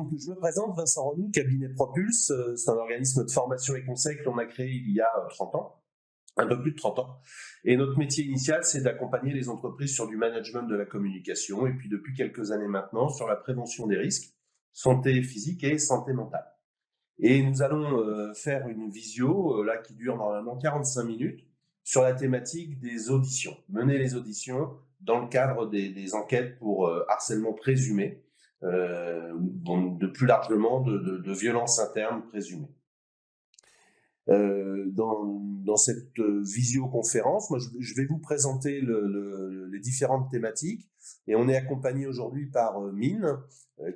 Donc, je me présente, Vincent Renou, cabinet Propulse. C'est un organisme de formation et conseil que l'on a créé il y a 30 ans, un peu plus de 30 ans. Et notre métier initial, c'est d'accompagner les entreprises sur du management de la communication et puis depuis quelques années maintenant, sur la prévention des risques, santé physique et santé mentale. Et nous allons faire une visio, là, qui dure normalement 45 minutes, sur la thématique des auditions. Mener les auditions dans le cadre des enquêtes pour harcèlement présumé, de plus largement de violences internes présumées. Dans cette visioconférence, moi, je vais vous présenter les différentes thématiques et on est accompagné aujourd'hui par Mine,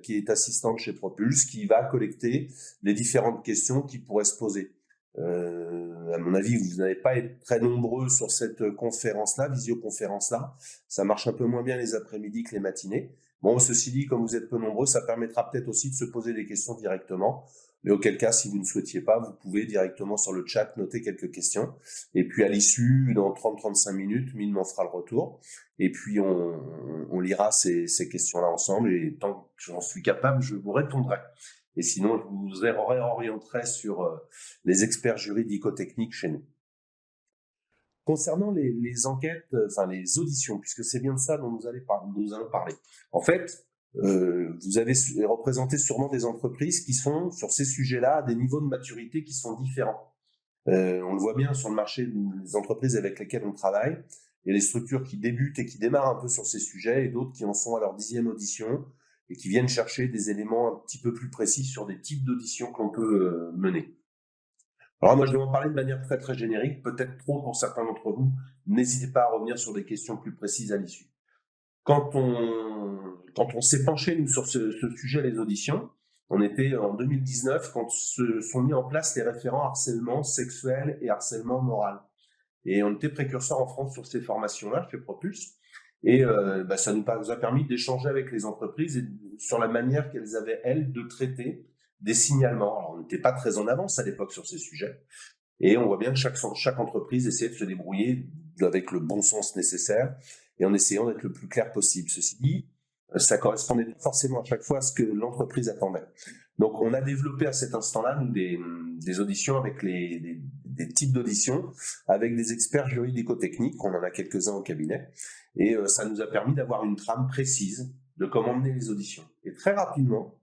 qui est assistante chez Propulse, qui va collecter les différentes questions qui pourraient se poser. À mon avis, vous n'allez pas être très nombreux sur cette conférence-là, visioconférence-là. Ça marche un peu moins bien les après-midi que les matinées. Bon, ceci dit, comme vous êtes peu nombreux, ça permettra peut-être aussi de se poser des questions directement. Mais auquel cas, si vous ne souhaitiez pas, vous pouvez directement sur le chat noter quelques questions. Et puis à l'issue, dans 30-35 minutes, Mine m'en fera le retour. Et puis on lira ces questions-là ensemble. Et tant que j'en suis capable, je vous répondrai. Et sinon, je vous réorienterai sur les experts juridico-techniques chez nous. Concernant les enquêtes, enfin les auditions, puisque c'est bien de ça dont nous allons parler. En fait, vous avez représenté sûrement des entreprises qui sont, sur ces sujets-là, à des niveaux de maturité qui sont différents. On le voit bien sur le marché des entreprises avec lesquelles on travaille. Il y a des structures qui débutent et qui démarrent un peu sur ces sujets et d'autres qui en sont à leur 10e audition et qui viennent chercher des éléments un petit peu plus précis sur des types d'auditions qu'on peut mener. Alors moi, je vais en parler de manière très très générique, peut-être trop pour certains d'entre vous. N'hésitez pas à revenir sur des questions plus précises à l'issue. Quand on s'est penché nous sur ce sujet, les auditions, on était en 2019 quand se sont mis en place les référents harcèlement sexuel et harcèlement moral. Et on était précurseurs en France sur ces formations-là, chez Propulse. Et ça nous a permis d'échanger avec les entreprises et sur la manière qu'elles avaient, elles, de traiter des signalements. Alors, on n'était pas très en avance à l'époque sur ces sujets. Et on voit bien que chaque entreprise essayait de se débrouiller avec le bon sens nécessaire et en essayant d'être le plus clair possible. Ceci dit, ça correspondait pas forcément à chaque fois à ce que l'entreprise attendait. Donc, on a développé à cet instant-là nous, des auditions avec des types d'auditions avec des experts juridico-techniques. On en a quelques-uns au cabinet. Et ça nous a permis d'avoir une trame précise de comment mener les auditions. Et très rapidement,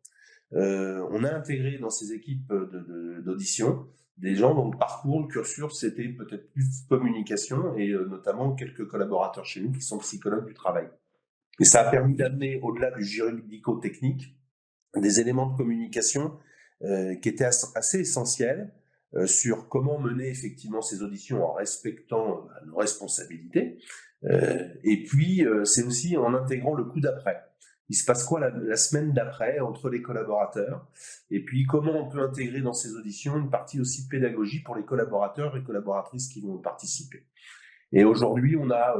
on a intégré dans ces équipes d'audition des gens dont le parcours, le cursus, c'était peut-être plus communication et notamment quelques collaborateurs chez nous qui sont psychologues du travail. Et ça a permis d'amener, au-delà du juridico-technique, des éléments de communication qui étaient assez essentiels sur comment mener effectivement ces auditions en respectant nos responsabilités. Et puis, c'est aussi en intégrant le coup d'après. Il se passe quoi la semaine d'après entre les collaborateurs? Et puis, comment on peut intégrer dans ces auditions une partie aussi de pédagogie pour les collaborateurs et collaboratrices qui vont participer. Et aujourd'hui, on a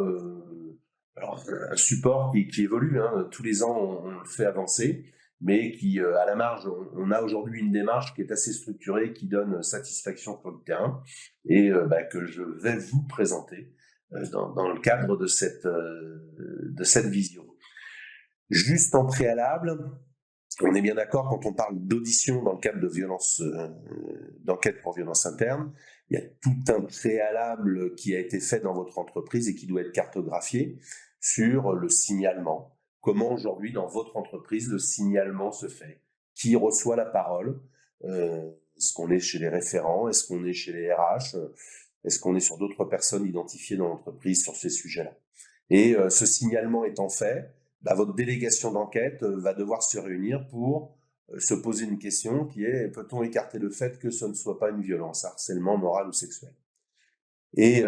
un support qui évolue. Tous les ans, on le fait avancer, mais qui, à la marge, on a aujourd'hui une démarche qui est assez structurée, qui donne satisfaction sur le terrain et que je vais vous présenter dans le cadre de cette vision. Juste en préalable, on est bien d'accord quand on parle d'audition dans le cadre d'enquête pour violence interne, il y a tout un préalable qui a été fait dans votre entreprise et qui doit être cartographié sur le signalement. Comment aujourd'hui dans votre entreprise le signalement se fait? Qui reçoit la parole? Est-ce qu'on est chez les référents? Est-ce qu'on est chez les RH? Est-ce qu'on est sur d'autres personnes identifiées dans l'entreprise sur ces sujets-là? Et ce signalement étant fait, votre délégation d'enquête va devoir se réunir pour se poser une question qui est: peut-on écarter le fait que ce ne soit pas une violence, harcèlement moral ou sexuel? Et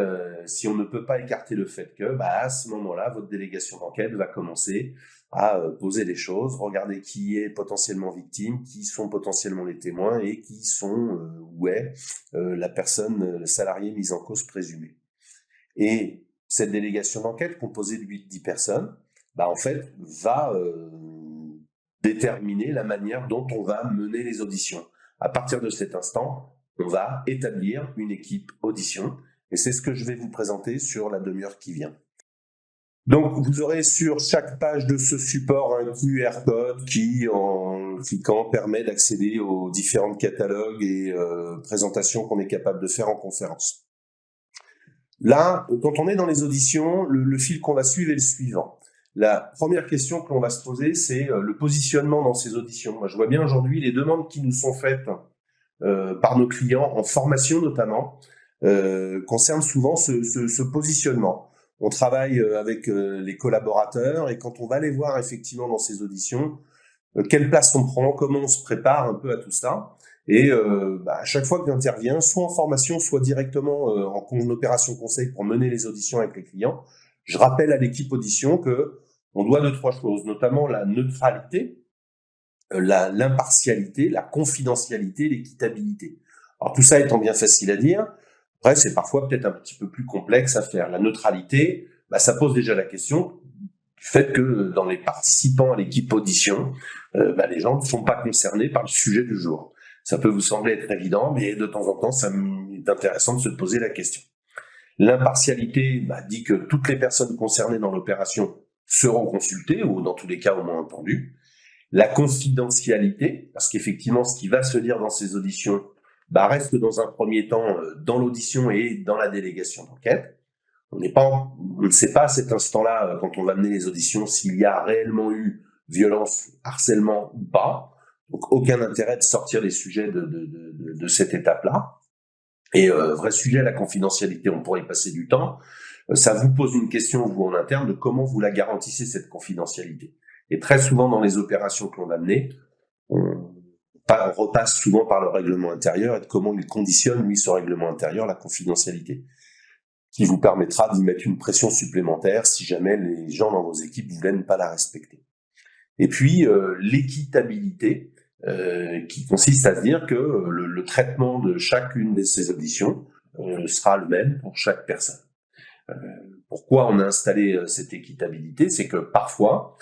si on ne peut pas écarter le fait que, à ce moment-là, votre délégation d'enquête va commencer à poser les choses, regarder qui est potentiellement victime, qui sont potentiellement les témoins et qui sont ou est la personne, le salarié mis en cause présumé. Et cette délégation d'enquête, composée de 8-10 personnes, en fait, va déterminer la manière dont on va mener les auditions. À partir de cet instant, on va établir une équipe audition et c'est ce que je vais vous présenter sur la demi-heure qui vient. Donc, vous aurez sur chaque page de ce support un QR code qui, en en cliquant permet d'accéder aux différents catalogues et présentations qu'on est capable de faire en conférence. Là, quand on est dans les auditions, le fil qu'on va suivre est le suivant. La première question que l'on va se poser, c'est le positionnement dans ces auditions. Moi, je vois bien aujourd'hui les demandes qui nous sont faites par nos clients, en formation notamment, concernent souvent ce positionnement. On travaille avec les collaborateurs et quand on va les voir effectivement dans ces auditions, quelle place on prend, comment on se prépare un peu à tout ça. Et à chaque fois que j'interviens, soit en formation, soit directement en opération conseil pour mener les auditions avec les clients, je rappelle à l'équipe audition que on doit 2-3 choses, notamment la neutralité, l'impartialité, la confidentialité, l'équitabilité. Alors tout ça étant bien facile à dire, après c'est parfois peut-être un petit peu plus complexe à faire. La neutralité, ça pose déjà la question du fait que dans les participants à l'équipe audition, les gens ne sont pas concernés par le sujet du jour. Ça peut vous sembler être évident, mais de temps en temps, ça est intéressant de se poser la question. L'impartialité dit que toutes les personnes concernées dans l'opération seront consultées, ou dans tous les cas au moins entendues. La confidentialité, parce qu'effectivement, ce qui va se dire dans ces auditions reste dans un premier temps dans l'audition et dans la délégation d'enquête. On ne sait pas à cet instant-là, quand on va mener les auditions, s'il y a réellement eu violence, harcèlement ou pas. Donc, aucun intérêt de sortir les sujets de cette étape-là. Et vrai sujet, la confidentialité, on pourrait y passer du temps. Ça vous pose une question, vous, en interne, de comment vous la garantissez, cette confidentialité. Et très souvent, dans les opérations que l'on va mener, on repasse souvent par le règlement intérieur et de comment il conditionne, lui, ce règlement intérieur, la confidentialité, qui vous permettra d'y mettre une pression supplémentaire si jamais les gens dans vos équipes voulaient ne pas la respecter. Et puis, l'équitabilité, qui consiste à se dire que le traitement de chacune de ces auditions sera le même pour chaque personne. Pourquoi on a installé cette équitabilité? C'est que parfois,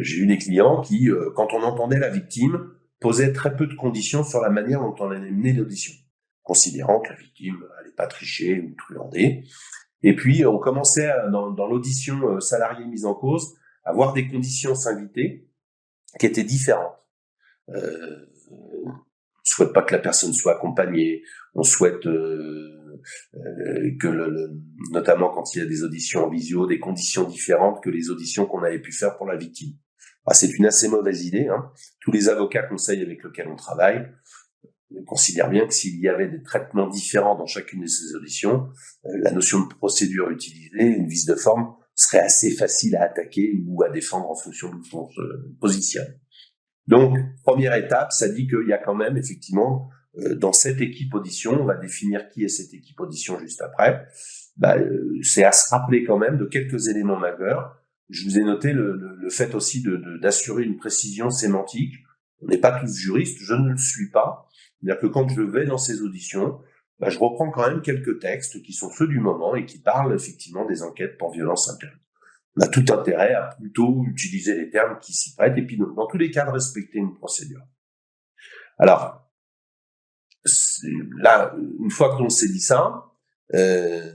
j'ai eu des clients qui, quand on entendait la victime, posaient très peu de conditions sur la manière dont on allait mener l'audition, considérant que la victime n'allait pas tricher ou truander. Et puis, on commençait dans l'audition salariée mise en cause à avoir des conditions s'inviter qui étaient différentes. On souhaite pas que la personne soit accompagnée, on souhaite que notamment quand il y a des auditions en visio, des conditions différentes que les auditions qu'on avait pu faire pour la victime. C'est une assez mauvaise idée. Tous les avocats conseils avec lesquels on travaille considèrent bien que s'il y avait des traitements différents dans chacune de ces auditions, la notion de procédure utilisée, une vice de forme, serait assez facile à attaquer ou à défendre en fonction de son position. Donc, première étape, ça dit qu'il y a quand même, effectivement, dans cette équipe audition, on va définir qui est cette équipe audition juste après, c'est à se rappeler quand même de quelques éléments majeurs. Je vous ai noté le fait aussi d'assurer une précision sémantique. On n'est pas tous juristes, je ne le suis pas. C'est-à-dire que quand je vais dans ces auditions, je reprends quand même quelques textes qui sont ceux du moment et qui parlent effectivement des enquêtes pour violence interne. On a tout intérêt à plutôt utiliser les termes qui s'y prêtent et puis dans tous les cas de respecter une procédure. Alors, là, une fois que l'on s'est dit ça, les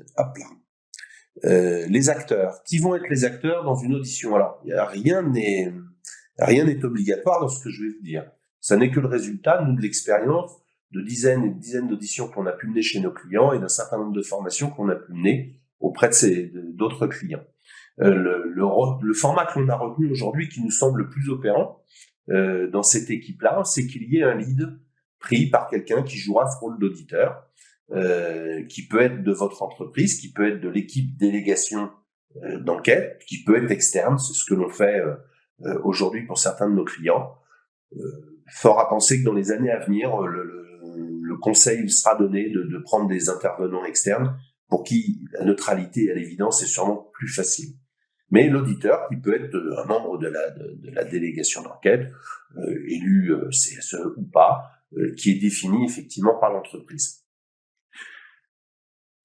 acteurs, qui vont être les acteurs dans une audition? Alors, rien n'est obligatoire dans ce que je vais vous dire. Ça n'est que le résultat, nous, de l'expérience de dizaines et de dizaines d'auditions qu'on a pu mener chez nos clients et d'un certain nombre de formations qu'on a pu mener auprès d'autres clients. Le format que l'on a retenu aujourd'hui, qui nous semble le plus opérant dans cette équipe-là, c'est qu'il y ait un lead pris par quelqu'un qui jouera ce rôle d'auditeur, qui peut être de votre entreprise, qui peut être de l'équipe délégation d'enquête, qui peut être externe. C'est ce que l'on fait aujourd'hui pour certains de nos clients. Fort à penser que dans les années à venir, le conseil sera donné de prendre des intervenants externes pour qui la neutralité, à l'évidence, est sûrement plus facile. Mais l'auditeur, qui peut être un membre de la délégation d'enquête, élu CSE ou pas, qui est défini effectivement par l'entreprise.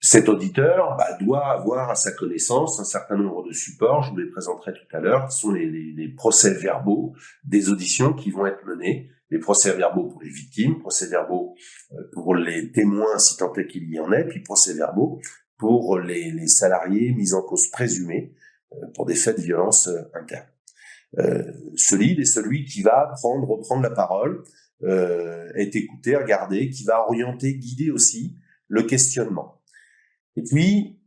Cet auditeur doit avoir à sa connaissance un certain nombre de supports, je vous les présenterai tout à l'heure, qui sont les procès-verbaux des auditions qui vont être menées, les procès-verbaux pour les victimes, procès-verbaux pour les témoins si tant est qu'il y en ait, puis procès-verbaux pour les salariés mis en cause présumés pour des faits de violence interne. solide est celui qui va reprendre la parole, être écouté, regardé, qui va orienter, guider aussi le questionnement. Et puis,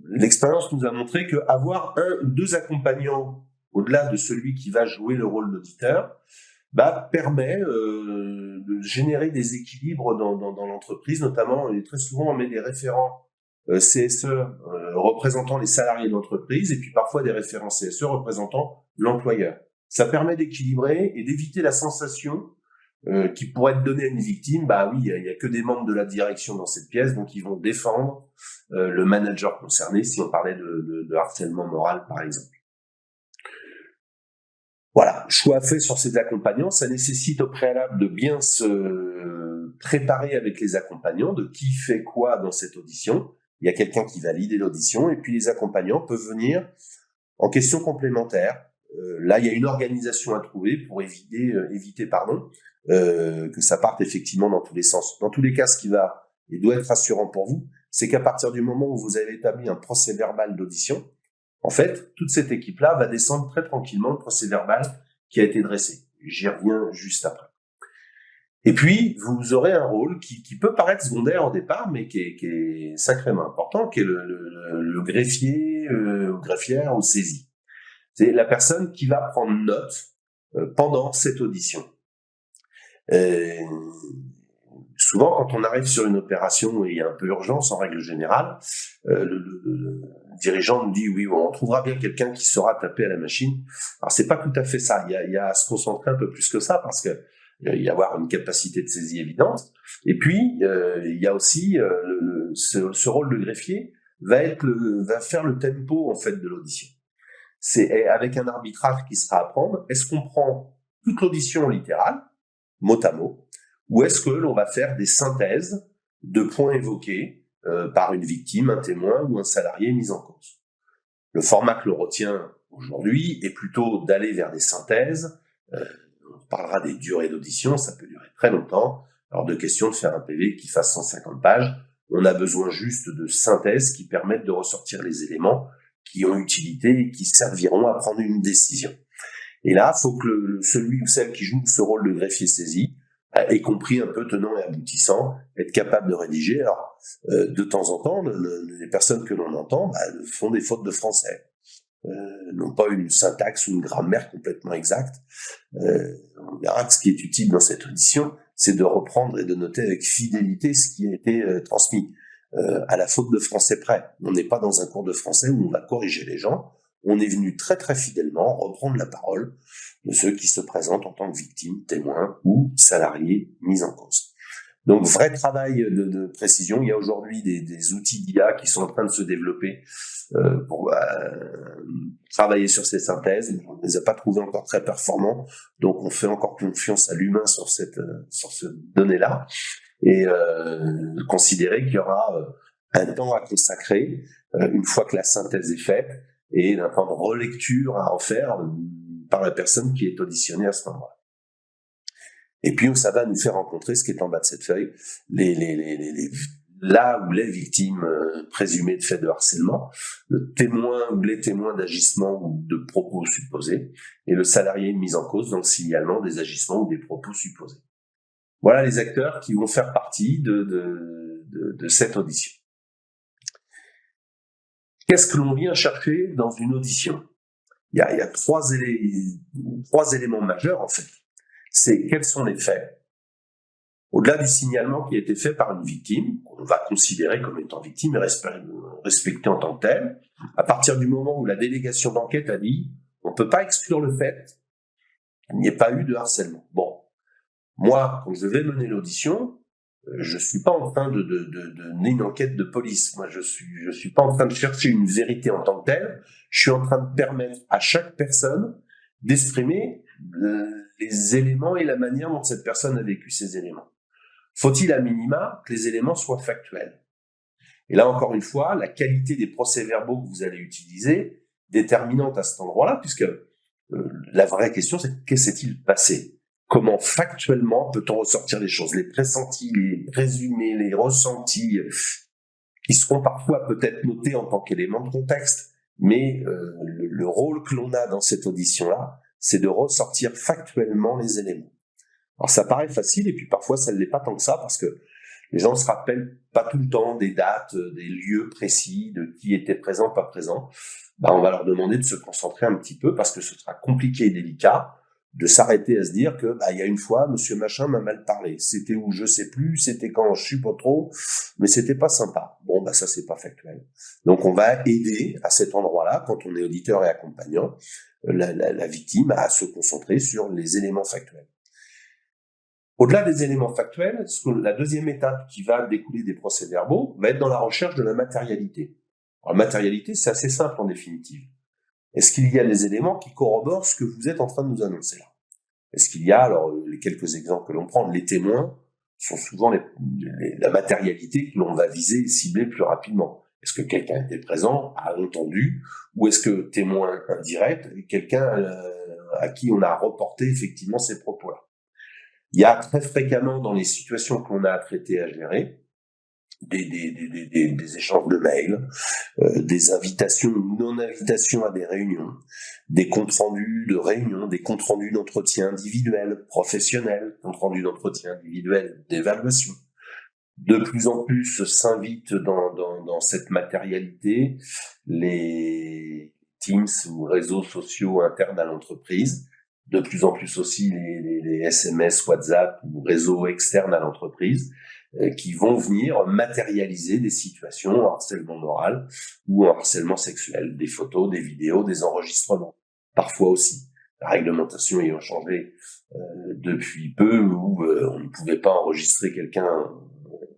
l'expérience nous a montré qu'avoir un ou deux accompagnants au-delà de celui qui va jouer le rôle d'auditeur, permet de générer des équilibres dans l'entreprise, notamment, et très souvent on met des référents CSE représentant les salariés de l'entreprise et puis parfois des référents CSE représentant l'employeur. Ça permet d'équilibrer et d'éviter la sensation qui pourrait être donnée à une victime, oui, il y a que des membres de la direction dans cette pièce, donc ils vont défendre le manager concerné, si on parlait de harcèlement moral par exemple. Voilà, choix fait sur ces accompagnants, ça nécessite au préalable de bien se préparer avec les accompagnants, de qui fait quoi dans cette audition. Il y a quelqu'un qui va lider l'audition, et puis les accompagnants peuvent venir en questions complémentaires. Là, il y a une organisation à trouver pour éviter que ça parte effectivement dans tous les sens. Dans tous les cas, ce qui va et doit être rassurant pour vous, c'est qu'à partir du moment où vous avez établi un procès-verbal d'audition, en fait, toute cette équipe-là va descendre très tranquillement le procès-verbal qui a été dressé. J'y reviens juste après. Et puis, vous aurez un rôle qui peut paraître secondaire au départ, mais qui est sacrément important, qui est le greffier, ou greffière ou saisie. C'est la personne qui va prendre note pendant cette audition. Souvent, quand on arrive sur une opération et il y a un peu urgence, en règle générale, le dirigeant nous dit oui, on trouvera bien quelqu'un qui saura taper à la machine. Alors, c'est pas tout à fait ça. Il y a à se concentrer un peu plus que ça parce que il y a avoir une capacité de saisie évidente. Et puis, il y a aussi ce rôle de greffier va faire le tempo en fait de l'audition. C'est avec un arbitrage qui sera à prendre. Est-ce qu'on prend toute l'audition littérale, mot à mot, ou est-ce que l'on va faire des synthèses de points évoqués par une victime, un témoin ou un salarié mis en cause? Le format que l'on retient aujourd'hui est plutôt d'aller vers des synthèses. On parlera des durées d'audition, ça peut durer très longtemps. Alors de question de faire un PV qui fasse 150 pages, on a besoin juste de synthèses qui permettent de ressortir les éléments qui ont utilité et qui serviront à prendre une décision. Et là, il faut que celui ou celle qui joue ce rôle de greffier saisi ait compris un peu tenant et aboutissant, être capable de rédiger. Alors, de temps en temps, les personnes que l'on entend font des fautes de français, n'ont pas une syntaxe ou une grammaire complètement exacte. On verra que ce qui est utile dans cette audition, c'est de reprendre et de noter avec fidélité ce qui a été transmis. À la faute de français près. On n'est pas dans un cours de français où on va corriger les gens. On est venu très très fidèlement reprendre la parole de ceux qui se présentent en tant que victimes, témoins ou salariés mis en cause. Donc vrai travail de précision. Il y a aujourd'hui des outils d'IA qui sont en train de se développer pour travailler sur ces synthèses. On ne les a pas trouvés encore très performants, donc on fait encore confiance à l'humain sur cette donnée-là. Et considérer qu'il y aura un temps à consacrer une fois que la synthèse est faite et un temps de relecture à refaire par la personne qui est auditionnée à ce moment-là. Et puis ça va nous faire rencontrer ce qui est en bas de cette feuille, là où les victimes présumées de faits de harcèlement, le témoin ou les témoins d'agissements ou de propos supposés, et le salarié mis en cause dans le signalement des agissements ou des propos supposés. Voilà les acteurs qui vont faire partie de cette audition. Qu'est-ce que l'on vient chercher dans une audition? Il y a trois éléments majeurs en fait. C'est quels sont les faits? Au-delà du signalement qui a été fait par une victime, qu'on va considérer comme étant victime et respectée en tant que telle, à partir du moment où la délégation d'enquête a dit on ne peut pas exclure le fait qu'il n'y ait pas eu de harcèlement. Bon. Moi, quand je vais mener l'audition, je suis pas en train de mener une enquête de police. Moi, je suis pas en train de chercher une vérité en tant que telle. Je suis en train de permettre à chaque personne d'exprimer les éléments et la manière dont cette personne a vécu ces éléments. Faut-il à minima que les éléments soient factuels? Et là, encore une fois, la qualité des procès-verbaux que vous allez utiliser, déterminante à cet endroit-là, puisque la vraie question, c'est que s'est-il passé? Comment factuellement peut-on ressortir les choses? Les pressentis, les présumés, les ressentis, qui seront parfois peut-être notés en tant qu'éléments de contexte, mais le rôle que l'on a dans cette audition-là, c'est de ressortir factuellement les éléments. Alors ça paraît facile et puis parfois ça ne l'est pas tant que ça parce que les gens ne se rappellent pas tout le temps des dates, des lieux précis, de qui était présent, pas présent. On va leur demander de se concentrer un petit peu parce que ce sera compliqué et délicat de s'arrêter à se dire que il y a une fois monsieur machin m'a mal parlé, c'était où je sais plus, c'était quand je suis pas trop, mais c'était pas sympa. Ça c'est pas factuel. Donc on va aider à cet endroit-là quand on est auditeur et accompagnant la victime à se concentrer sur les éléments factuels. Au-delà des éléments factuels, la deuxième étape qui va découler des procès-verbaux va être dans la recherche de la matérialité. Alors, la matérialité, c'est assez simple en définitive. Est-ce qu'il y a des éléments qui corroborent ce que vous êtes en train de nous annoncer là? Est-ce qu'il y a, alors les quelques exemples que l'on prend, les témoins sont souvent la matérialité que l'on va viser et cibler plus rapidement. Est-ce que quelqu'un était présent, a entendu, ou est-ce que témoin indirect, quelqu'un à qui on a reporté effectivement ces propos-là? Il y a très fréquemment dans les situations qu'on a à traiter, à gérer, des échanges de mails, des invitations ou non-invitations à des réunions, des comptes rendus de réunions, des comptes rendus d'entretien individuels, professionnels, comptes rendus d'entretien individuels, d'évaluation. De plus en plus s'invitent dans cette matérialité les Teams ou réseaux sociaux internes à l'entreprise, de plus en plus aussi les SMS, WhatsApp ou réseaux externes à l'entreprise qui vont venir matérialiser des situations en harcèlement moral ou en harcèlement sexuel, des photos, des vidéos, des enregistrements. Parfois aussi, la réglementation ayant changé depuis peu où on ne pouvait pas enregistrer quelqu'un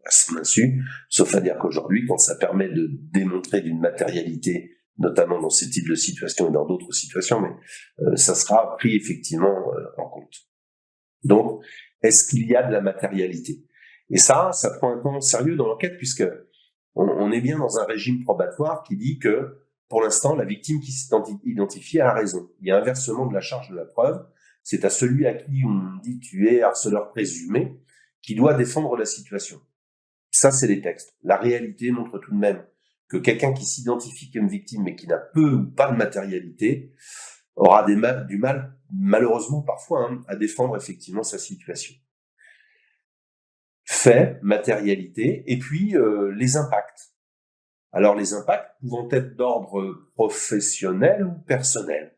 à son insu, sauf à dire qu'aujourd'hui, quand ça permet de démontrer d'une matérialité, notamment dans ces types de situations et dans d'autres situations, mais ça sera pris effectivement en compte. Donc, est-ce qu'il y a de la matérialité? Et ça prend un temps sérieux dans l'enquête puisque on est bien dans un régime probatoire qui dit que, pour l'instant, la victime qui s'est identifiée a raison. Il y a inversement de la charge de la preuve. C'est à celui à qui on dit tu es harceleur présumé qui doit défendre la situation. Ça, c'est les textes. La réalité montre tout de même que quelqu'un qui s'identifie comme victime mais qui n'a peu ou pas de matérialité aura du mal, malheureusement parfois, à défendre effectivement sa situation. Fait, matérialité, et puis les impacts. Alors les impacts pouvant être d'ordre professionnel ou personnel.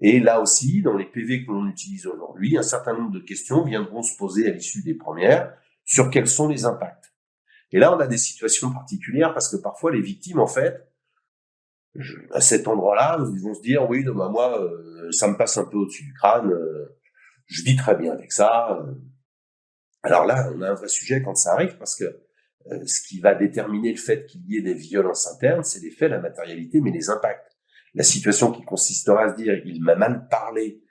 Et là aussi, dans les PV que l'on utilise aujourd'hui, un certain nombre de questions viendront se poser à l'issue des premières sur quels sont les impacts. Et là, on a des situations particulières parce que parfois les victimes, en fait, à cet endroit-là, ils vont se dire oui, moi, ça me passe un peu au-dessus du crâne, je vis très bien avec ça. Alors là, on a un vrai sujet quand ça arrive parce que ce qui va déterminer le fait qu'il y ait des violences internes, c'est les faits, la matérialité, mais les impacts. La situation qui consistera à se dire il m'a mal parlé,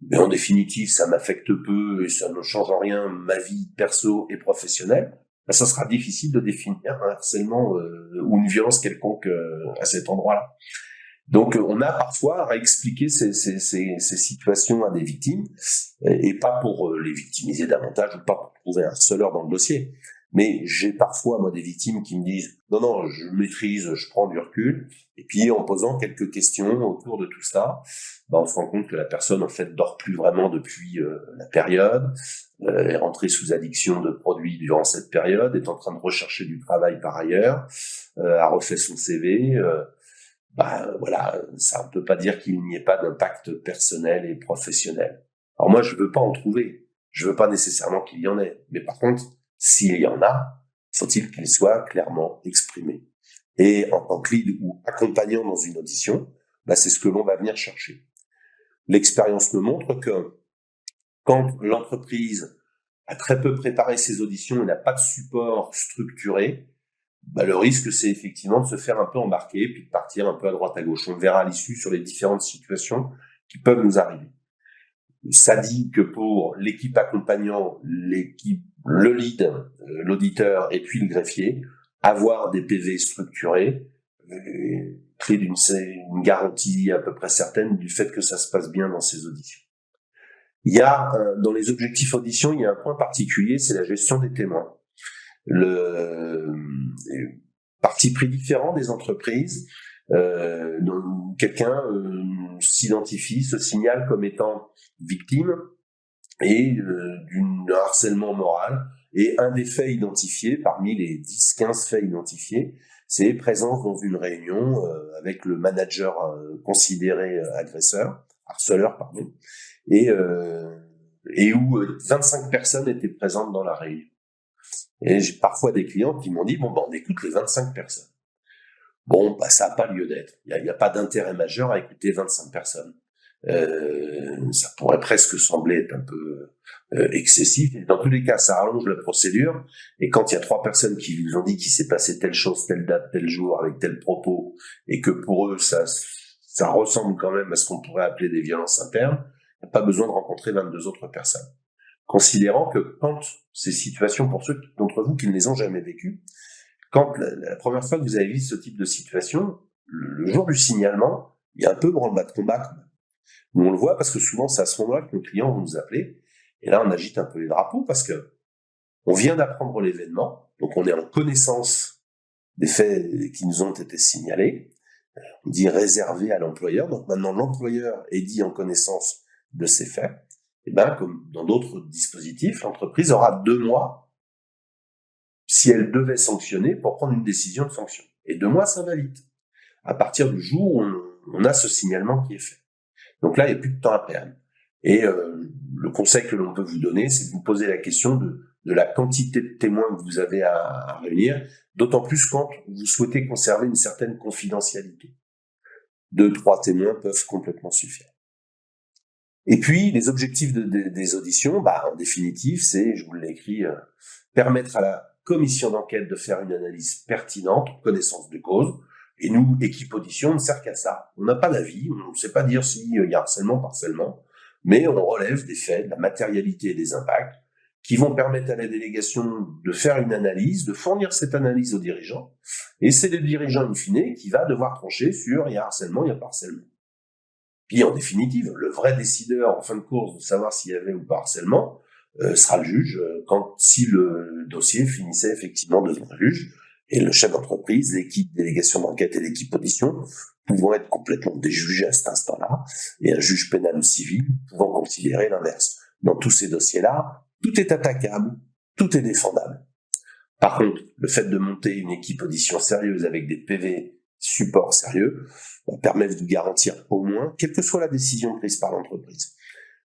mais en définitive, ça m'affecte peu et ça ne change en rien ma vie perso et professionnelle. Ça sera difficile de définir un harcèlement ou une violence quelconque à cet endroit-là. Donc, on a parfois à expliquer ces situations à des victimes, et pas pour les victimiser davantage ou pas pour trouver un harceleur dans le dossier. Mais j'ai parfois, moi, des victimes qui me disent « Non, je maîtrise, je prends du recul. » Et puis, en posant quelques questions autour de tout ça, on se rend compte que la personne, en fait, dort plus vraiment depuis la période, est rentrée sous addiction de produits durant cette période, est en train de rechercher du travail par ailleurs, a refait son CV. Voilà, ça ne peut pas dire qu'il n'y ait pas d'impact personnel et professionnel. Alors moi, je veux pas en trouver. Je veux pas nécessairement qu'il y en ait. Mais par contre, s'il y en a, faut-il qu'il soit clairement exprimé. Et en tant que lead ou accompagnant dans une audition, c'est ce que l'on va venir chercher. L'expérience me montre que quand l'entreprise a très peu préparé ses auditions et n'a pas de support structuré, le risque, c'est effectivement de se faire un peu embarquer, puis de partir un peu à droite à gauche. On verra à l'issue sur les différentes situations qui peuvent nous arriver. Ça dit que pour l'équipe accompagnant, l'équipe, le lead, l'auditeur et puis le greffier, avoir des PV structurés, clé d'une garantie à peu près certaine du fait que ça se passe bien dans ces auditions. Il y a, dans les objectifs audition, il y a un point particulier, c'est la gestion des témoins. Le parti pris différent des entreprises quelqu'un s'identifie, se signale comme étant victime et d'un harcèlement moral. Et un des faits identifiés, parmi les 10-15 faits identifiés, c'est présence dans une réunion avec le manager considéré harceleur, pardon, et où 25 personnes étaient présentes dans la réunion. Et j'ai parfois des clients qui m'ont dit, bon, ben, on écoute les 25 personnes. Bon, bah, ça n'a pas lieu d'être. Il n'y a pas d'intérêt majeur à écouter 25 personnes. Ça pourrait presque sembler être un peu excessif. Dans tous les cas, ça rallonge la procédure. Et quand il y a 3 personnes qui vous ont dit qu'il s'est passé telle chose, telle date, tel jour, avec tel propos, et que pour eux, ça ressemble quand même à ce qu'on pourrait appeler des violences internes, il n'y a pas besoin de rencontrer 22 autres personnes. Considérant que quand ces situations, pour ceux d'entre vous qui ne les ont jamais vécues, quand la première fois que vous avez vu ce type de situation, le jour du signalement, il y a un peu branle-bas de combat. Nous, on le voit parce que souvent, c'est à ce moment-là que nos clients vont nous appeler. Et là, on agite un peu les drapeaux parce que on vient d'apprendre l'événement. Donc, on est en connaissance des faits qui nous ont été signalés. On dit réservé à l'employeur. Donc, maintenant, l'employeur est dit en connaissance de ces faits. Et ben, comme dans d'autres dispositifs, l'entreprise aura 2 mois si elle devait sanctionner pour prendre une décision de sanction. Et 2 mois, ça va vite. À partir du jour où on a ce signalement qui est fait. Donc là, il n'y a plus de temps à perdre. Et le conseil que l'on peut vous donner, c'est de vous poser la question de la quantité de témoins que vous avez à réunir, d'autant plus quand vous souhaitez conserver une certaine confidentialité. 2-3 témoins peuvent complètement suffire. Et puis, les objectifs des auditions, en définitive, c'est, je vous l'ai écrit, permettre à la commission d'enquête de faire une analyse pertinente, connaissance de cause. Et nous, équipe audition, on ne sert qu'à ça. On n'a pas d'avis, on ne sait pas dire s'il y a harcèlement, harcèlement, mais on relève des faits, de la matérialité et des impacts qui vont permettre à la délégation de faire une analyse, de fournir cette analyse aux dirigeants. Et c'est le dirigeant, in fine, qui va devoir trancher sur il y a harcèlement, il n'y a pas harcèlement. Puis, en définitive, le vrai décideur, en fin de course, de savoir s'il y avait ou pas harcèlement, sera le juge si le dossier finissait effectivement devant un juge. Et le chef d'entreprise, l'équipe délégation d'enquête et l'équipe audition pouvant être complètement déjugés à cet instant-là, et un juge pénal ou civil pouvant considérer l'inverse. Dans tous ces dossiers-là, tout est attaquable, tout est défendable. Par contre, le fait de monter une équipe audition sérieuse avec des PV support sérieux permet de garantir au moins, quelle que soit la décision prise par l'entreprise,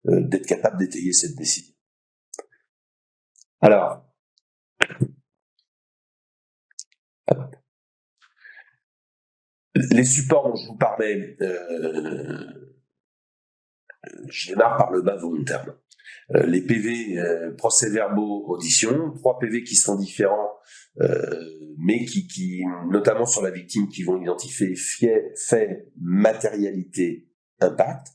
d'être capable d'étayer cette décision. Alors, les supports dont je vous parlais, je démarre par le bas volontairement. Les PV, procès-verbaux, audition, 3 PV qui sont différents, mais qui, notamment sur la victime, qui vont identifier fait, matérialité, impact.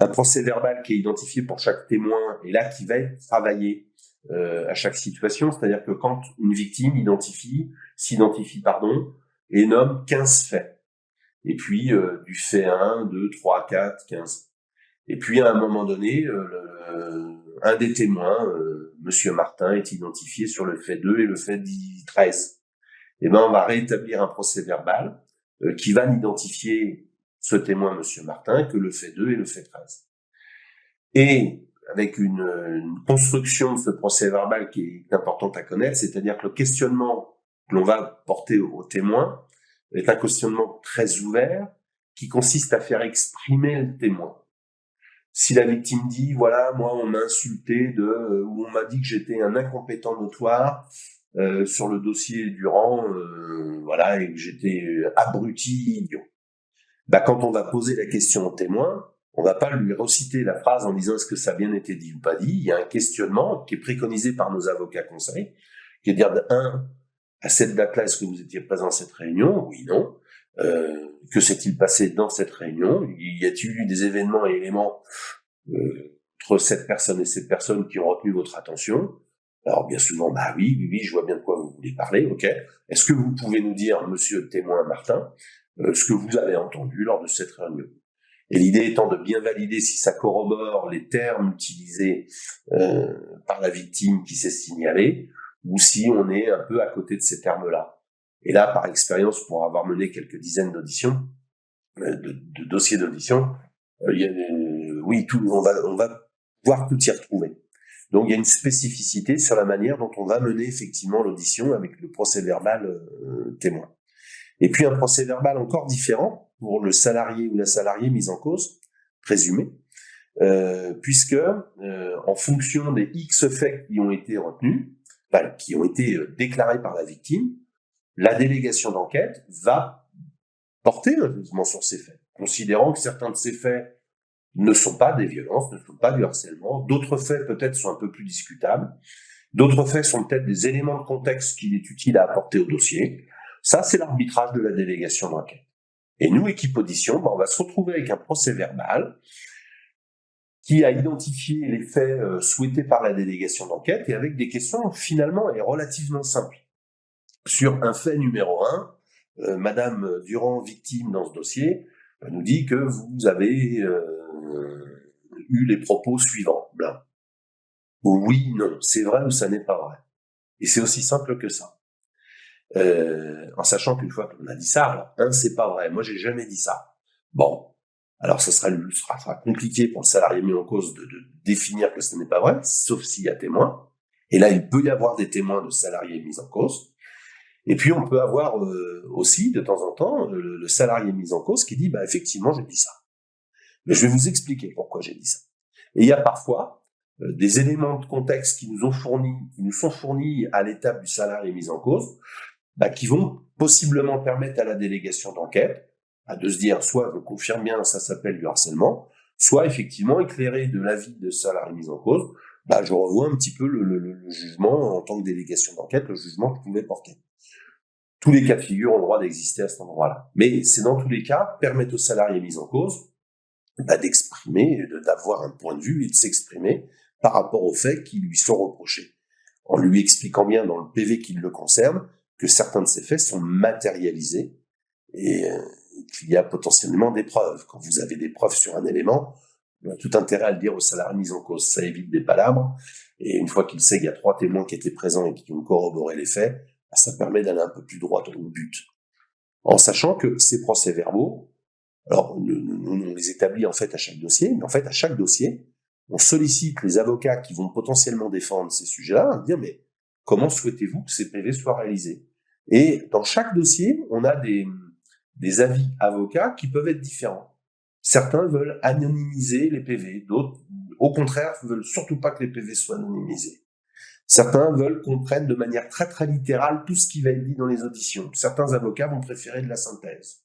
Un procès-verbal qui est identifié pour chaque témoin, et là qui va être travaillé à chaque situation, c'est-à-dire que quand une victime s'identifie, et nomme 15 faits. Et puis, du fait 1, 2, 3, 4, 15. Et puis, à un moment donné, un des témoins, Monsieur Martin, est identifié sur le fait 2 et le fait 13. Et ben, on va rétablir un procès verbal qui va n'identifier ce témoin, Monsieur Martin, que le fait 2 et le fait 13. Et avec une construction de ce procès verbal qui est importante à connaître, c'est-à-dire que le questionnement que l'on va porter au témoin est un questionnement très ouvert qui consiste à faire exprimer le témoin. Si la victime dit, voilà, moi, on m'a insulté ou on m'a dit que j'étais un incompétent notoire sur le dossier Durand, et que j'étais abruti, idiot. Quand on va poser la question au témoin, on va pas lui reciter la phrase en disant est-ce que ça a bien été dit ou pas dit. Il y a un questionnement qui est préconisé par nos avocats conseils, qui est de dire, à cette date-là, est-ce que vous étiez présent à cette réunion? Oui, non. Que s'est-il passé dans cette réunion? Y a-t-il eu des événements et éléments entre cette personne et cette personne qui ont retenu votre attention? Alors bien souvent, oui, je vois bien de quoi vous voulez parler, ok. Est-ce que vous pouvez nous dire, monsieur le témoin Martin, ce que vous avez entendu lors de cette réunion? Et l'idée étant de bien valider si ça corrobore les termes utilisés par la victime qui s'est signalée, ou si on est un peu à côté de ces termes-là. Et là, par expérience, pour avoir mené quelques dizaines d'auditions, de dossiers d'audition, oui, on va pouvoir tout y retrouver. Donc, il y a une spécificité sur la manière dont on va mener effectivement l'audition avec le procès-verbal témoin. Et puis, un procès-verbal encore différent pour le salarié ou la salariée mise en cause, présumé, puisque en fonction des X faits qui ont été retenus, qui ont été déclarés par la victime, la délégation d'enquête va porter un jugement sur ces faits, considérant que certains de ces faits ne sont pas des violences, ne sont pas du harcèlement. D'autres faits peut-être sont un peu plus discutables. D'autres faits sont peut-être des éléments de contexte qu'il est utile à apporter au dossier. Ça, c'est l'arbitrage de la délégation d'enquête. Et nous, équipe audition, on va se retrouver avec un procès verbal qui a identifié les faits souhaités par la délégation d'enquête et avec des questions finalement et relativement simples. Sur un fait numéro 1, Madame Durand, victime dans ce dossier, nous dit que vous avez eu les propos suivants. Blanc. Oui, non, c'est vrai ou ça n'est pas vrai. Et c'est aussi simple que ça. En sachant qu'une fois qu'on a dit ça, alors, c'est pas vrai. Moi, j'ai jamais dit ça. Bon. Alors, ça sera compliqué pour le salarié mis en cause de définir que ce n'est pas vrai, sauf s'il y a témoin. Et là, il peut y avoir des témoins de salariés mis en cause. Et puis, on peut avoir aussi, de temps en temps, le salarié mis en cause qui dit, effectivement, j'ai dit ça. Mais je vais vous expliquer pourquoi j'ai dit ça. Et il y a parfois des éléments de contexte qui nous sont fournis à l'étape du salarié mis en cause, qui vont possiblement permettre à la délégation d'enquête de se dire, soit je confirme bien, ça s'appelle du harcèlement, soit effectivement éclairé de l'avis de salarié mis en cause, je revois un petit peu le jugement en tant que délégation d'enquête, le jugement que je pouvais porter. Tous les cas de figure ont le droit d'exister à cet endroit-là. Mais c'est dans tous les cas permettre aux salariés mis en cause d'exprimer, d'avoir un point de vue et de s'exprimer par rapport aux faits qui lui sont reprochés. En lui expliquant bien dans le PV qui le concerne que certains de ces faits sont matérialisés et qu'il y a potentiellement des preuves. Quand vous avez des preuves sur un élément, il y a tout intérêt à le dire aux salariés mis en cause. Ça évite des palabres. Et une fois qu'il sait qu'il y a 3 témoins qui étaient présents et qui ont corroboré les faits, ça permet d'aller un peu plus droit au but. En sachant que ces procès-verbaux, alors nous on les établit en fait à chaque dossier, mais en fait à chaque dossier, on sollicite les avocats qui vont potentiellement défendre ces sujets-là, à dire mais comment souhaitez-vous que ces PV soient réalisés? Et dans chaque dossier, on a des avis avocats qui peuvent être différents. Certains veulent anonymiser les PV, d'autres, au contraire, veulent surtout pas que les PV soient anonymisés. Certains veulent qu'on prenne de manière très très littérale tout ce qui va être dit dans les auditions. Certains avocats vont préférer de la synthèse.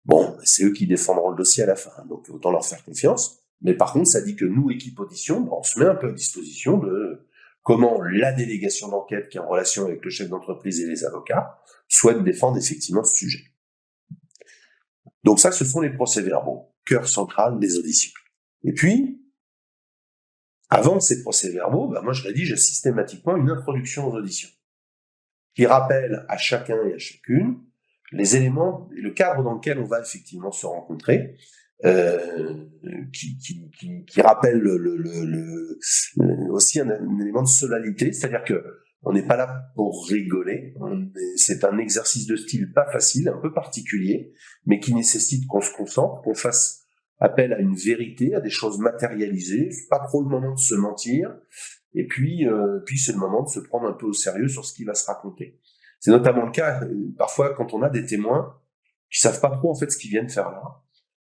Bon, c'est eux qui défendront le dossier à la fin, donc autant leur faire confiance. Mais par contre, ça dit que nous, équipe audition, on se met un peu à disposition de comment la délégation d'enquête qui est en relation avec le chef d'entreprise et les avocats souhaite défendre effectivement ce sujet. Donc ça, ce sont les procès-verbaux, cœur central des auditions. Et puis, avant ces procès-verbaux, moi je rédige systématiquement une introduction aux auditions qui rappelle à chacun et à chacune les éléments et le cadre dans lequel on va effectivement se rencontrer, qui rappelle aussi un élément de solennité, c'est-à-dire que on n'est pas là pour rigoler, c'est un exercice de style pas facile, un peu particulier, mais qui nécessite qu'on se concentre, qu'on fasse appel à une vérité, à des choses matérialisées. C'est pas trop le moment de se mentir. Et puis c'est le moment de se prendre un peu au sérieux sur ce qui va se raconter. C'est notamment le cas parfois quand on a des témoins qui savent pas trop en fait ce qu'ils viennent faire là,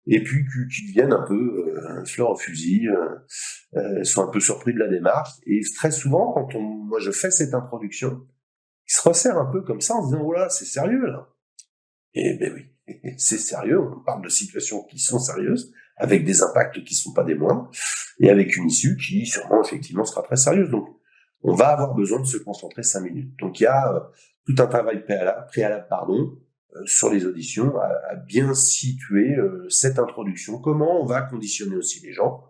et puis qui viennent un peu fleur au fusil, sont un peu surpris de la démarche. Et très souvent, quand moi je fais cette introduction, ils se resserrent un peu comme ça en se disant oh là, c'est sérieux là. Et oui, c'est sérieux. On parle de situations qui sont sérieuses, avec des impacts qui sont pas des moindres, et avec une issue qui sûrement effectivement sera très sérieuse. Donc on va avoir besoin de se concentrer 5 minutes. Donc il y a tout un travail préalable sur les auditions à bien situer cette introduction. Comment on va conditionner aussi les gens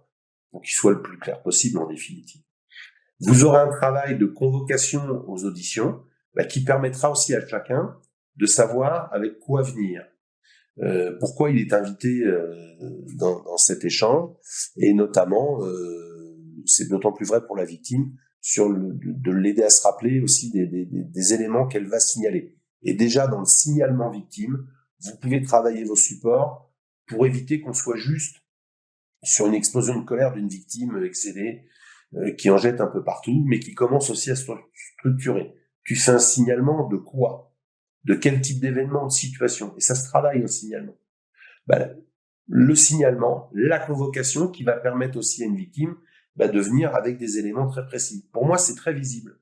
pour qu'ils soient le plus clair possible en définitive. Vous aurez un travail de convocation aux auditions qui permettra aussi à chacun de savoir avec quoi venir. Pourquoi il est invité dans cet échange, et notamment, c'est d'autant plus vrai pour la victime, de l'aider à se rappeler aussi des éléments qu'elle va signaler. Et déjà, dans le signalement victime, vous pouvez travailler vos supports pour éviter qu'on soit juste sur une explosion de colère d'une victime excédée, qui en jette un peu partout, mais qui commence aussi à se structurer. Tu fais un signalement de quoi? De quel type d'événement, de situation? Et ça se travaille, un signalement. Le signalement, la convocation, qui va permettre aussi à une victime de venir avec des éléments très précis. Pour moi, c'est très visible.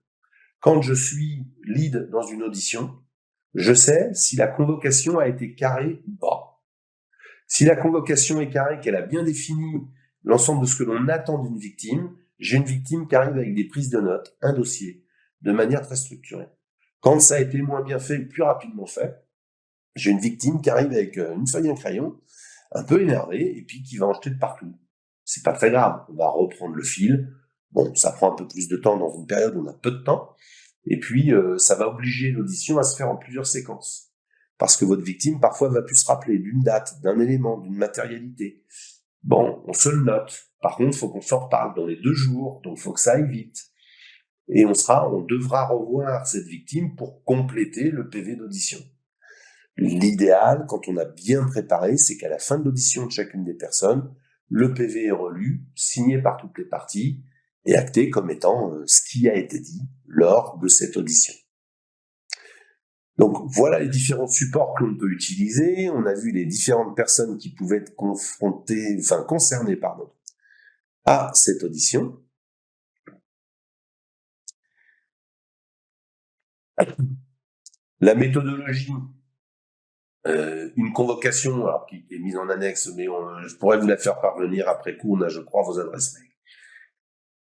Quand je suis lead dans une audition, je sais si la convocation a été carrée ou pas. Si la convocation est carrée, qu'elle a bien défini l'ensemble de ce que l'on attend d'une victime, j'ai une victime qui arrive avec des prises de notes, un dossier, de manière très structurée. Quand ça a été moins bien fait, plus rapidement fait, j'ai une victime qui arrive avec une feuille et un crayon, un peu énervée, et puis qui va en jeter de partout. C'est pas très grave, on va reprendre le fil. Bon, ça prend un peu plus de temps dans une période où on a peu de temps, et puis ça va obliger l'audition à se faire en plusieurs séquences. Parce que votre victime, parfois, va plus se rappeler d'une date, d'un élément, d'une matérialité. Bon, on se le note. Par contre, il faut qu'on s'en reparle dans les 2 jours, donc il faut que ça aille vite. Et on devra revoir cette victime pour compléter le PV d'audition. L'idéal, quand on a bien préparé, c'est qu'à la fin de l'audition de chacune des personnes, le PV est relu, signé par toutes les parties et acté comme étant ce qui a été dit lors de cette audition. Donc voilà les différents supports que l'on peut utiliser. On a vu les différentes personnes qui pouvaient être concernées à cette audition. La méthodologie, une convocation alors, qui est mise en annexe, mais je pourrais vous la faire parvenir après coup. On a, je crois, vos adresses mail.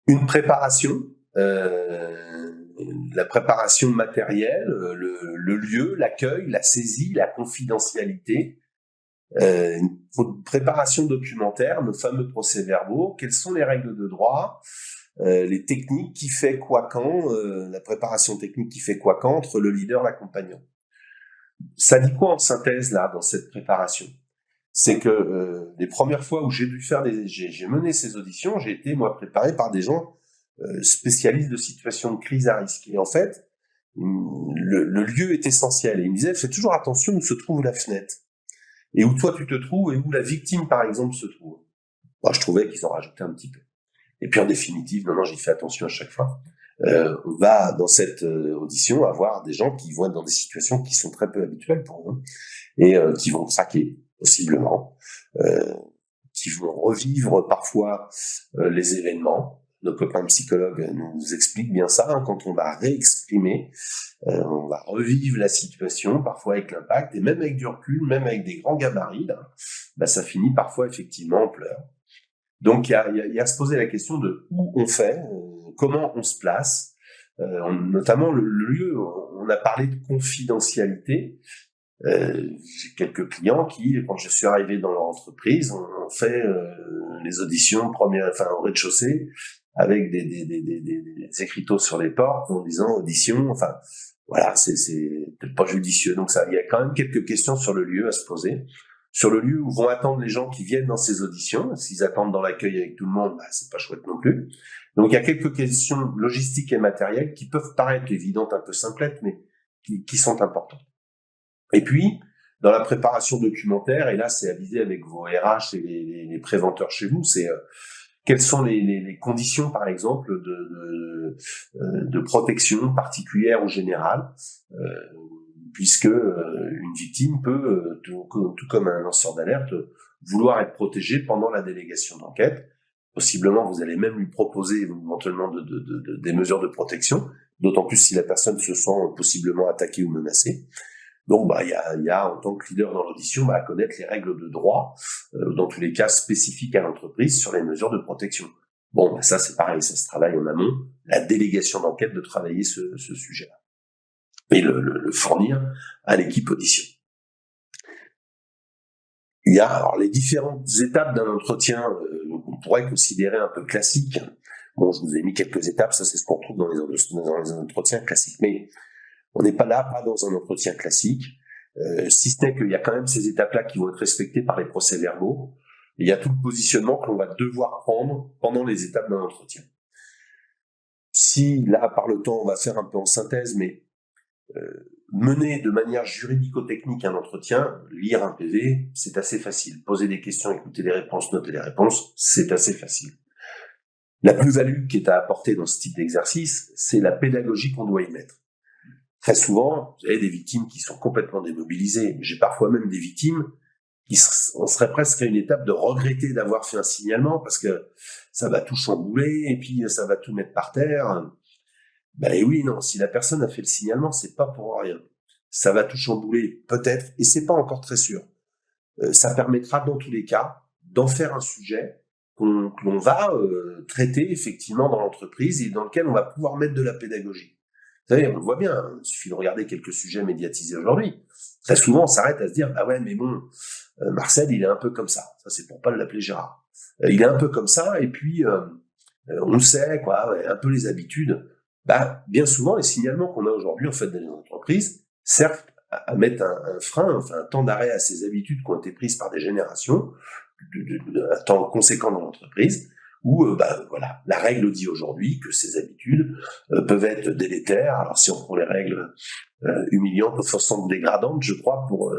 Une préparation, la préparation matérielle, le lieu, l'accueil, la saisie, la confidentialité, une préparation documentaire, nos fameux procès-verbaux, quelles sont les règles de droit, les techniques, qui fait quoi quand, la préparation technique qui fait quoi quand entre le leader et l'accompagnant. Ça dit quoi en synthèse là dans cette préparation? C'est que les premières fois où j'ai mené ces auditions, j'ai été moi préparé par des gens spécialistes de situations de crise à risque. Et en fait, le lieu est essentiel. Et ils me disaient, fais toujours attention où se trouve la fenêtre. Et où toi tu te trouves et où la victime, par exemple, se trouve. Moi, je trouvais qu'ils en rajoutaient un petit peu. Et puis en définitive, non, j'ai fait attention à chaque fois. On va dans cette audition avoir des gens qui vont être dans des situations qui sont très peu habituelles pour eux et qui vont craquer, possiblement, qui vont revivre parfois les événements. Nos copains psychologues nous expliquent bien ça, hein, quand on va réexprimer, on va revivre la situation, parfois avec l'impact, et même avec du recul, même avec des grands gabarits, ça finit parfois effectivement en pleurs. Donc il y a à se poser la question de où on fait, comment on se place, notamment le lieu. On a parlé de confidentialité. J'ai quelques clients qui, quand je suis arrivé dans leur entreprise, ont fait les auditions au rez-de-chaussée avec des écriteaux sur les portes en disant audition. Enfin, voilà, c'est peut-être pas judicieux. Donc il y a quand même quelques questions sur le lieu à se poser. Sur le lieu où vont attendre les gens qui viennent dans ces auditions. S'ils attendent dans l'accueil avec tout le monde, c'est pas chouette non plus. Donc il y a quelques questions logistiques et matérielles qui peuvent paraître évidentes, un peu simplettes, mais qui sont importantes. Et puis, dans la préparation documentaire, et là c'est avisé avec vos RH et les préventeurs chez vous, c'est quelles sont les conditions, par exemple, de protection particulière ou générale, puisque une victime peut, tout comme un lanceur d'alerte, vouloir être protégé pendant la délégation d'enquête. Possiblement, vous allez même lui proposer éventuellement des mesures de protection, d'autant plus si la personne se sent possiblement attaquée ou menacée. Donc, il y a en tant que leader dans l'audition, à connaître les règles de droit, dans tous les cas spécifiques à l'entreprise, sur les mesures de protection. Bon, ça c'est pareil, ça se travaille en amont. La délégation d'enquête de travailler ce sujet-là et le fournir à l'équipe audition. Il y a alors les différentes étapes d'un entretien qu'on pourrait considérer un peu classiques. Bon, je vous ai mis quelques étapes, ça c'est ce qu'on trouve dans les entretiens classiques, mais on n'est pas dans un entretien classique, si ce n'est qu'il y a quand même ces étapes-là qui vont être respectées par les procès-verbaux. Il y a tout le positionnement que l'on va devoir prendre pendant les étapes d'un entretien. Si là, par le temps, on va faire un peu en synthèse, mais mener de manière juridico-technique un entretien, lire un PV, c'est assez facile. Poser des questions, écouter les réponses, noter les réponses, c'est assez facile. La plus-value qui est à apporter dans ce type d'exercice, c'est la pédagogie qu'on doit y mettre. Très souvent, vous avez des victimes qui sont complètement démobilisées. J'ai parfois même des victimes on serait presque à une étape de regretter d'avoir fait un signalement parce que ça va tout chambouler et puis ça va tout mettre par terre. Ben oui, non, si la personne a fait le signalement, c'est pas pour rien. Ça va tout chambouler, peut-être, et c'est pas encore très sûr. Ça permettra dans tous les cas d'en faire un sujet que l'on va traiter effectivement dans l'entreprise et dans lequel on va pouvoir mettre de la pédagogie. Vous savez, on le voit bien, hein, il suffit de regarder quelques sujets médiatisés aujourd'hui. Très souvent, on s'arrête à se dire, ah ouais, mais bon, Marcel, il est un peu comme ça. Ça, c'est pour pas l'appeler Gérard. Il est un peu comme ça, et puis on le sait, quoi, ouais, un peu les habitudes. Bah, bien souvent, les signalements qu'on a aujourd'hui, en fait, dans les entreprises, servent à mettre un frein, enfin, un temps d'arrêt à ces habitudes qui ont été prises par des générations, un temps conséquent dans l'entreprise, où voilà, la règle dit aujourd'hui que ces habitudes peuvent être délétères. Alors si on prend les règles humiliantes, offensantes, dégradantes, je crois, pour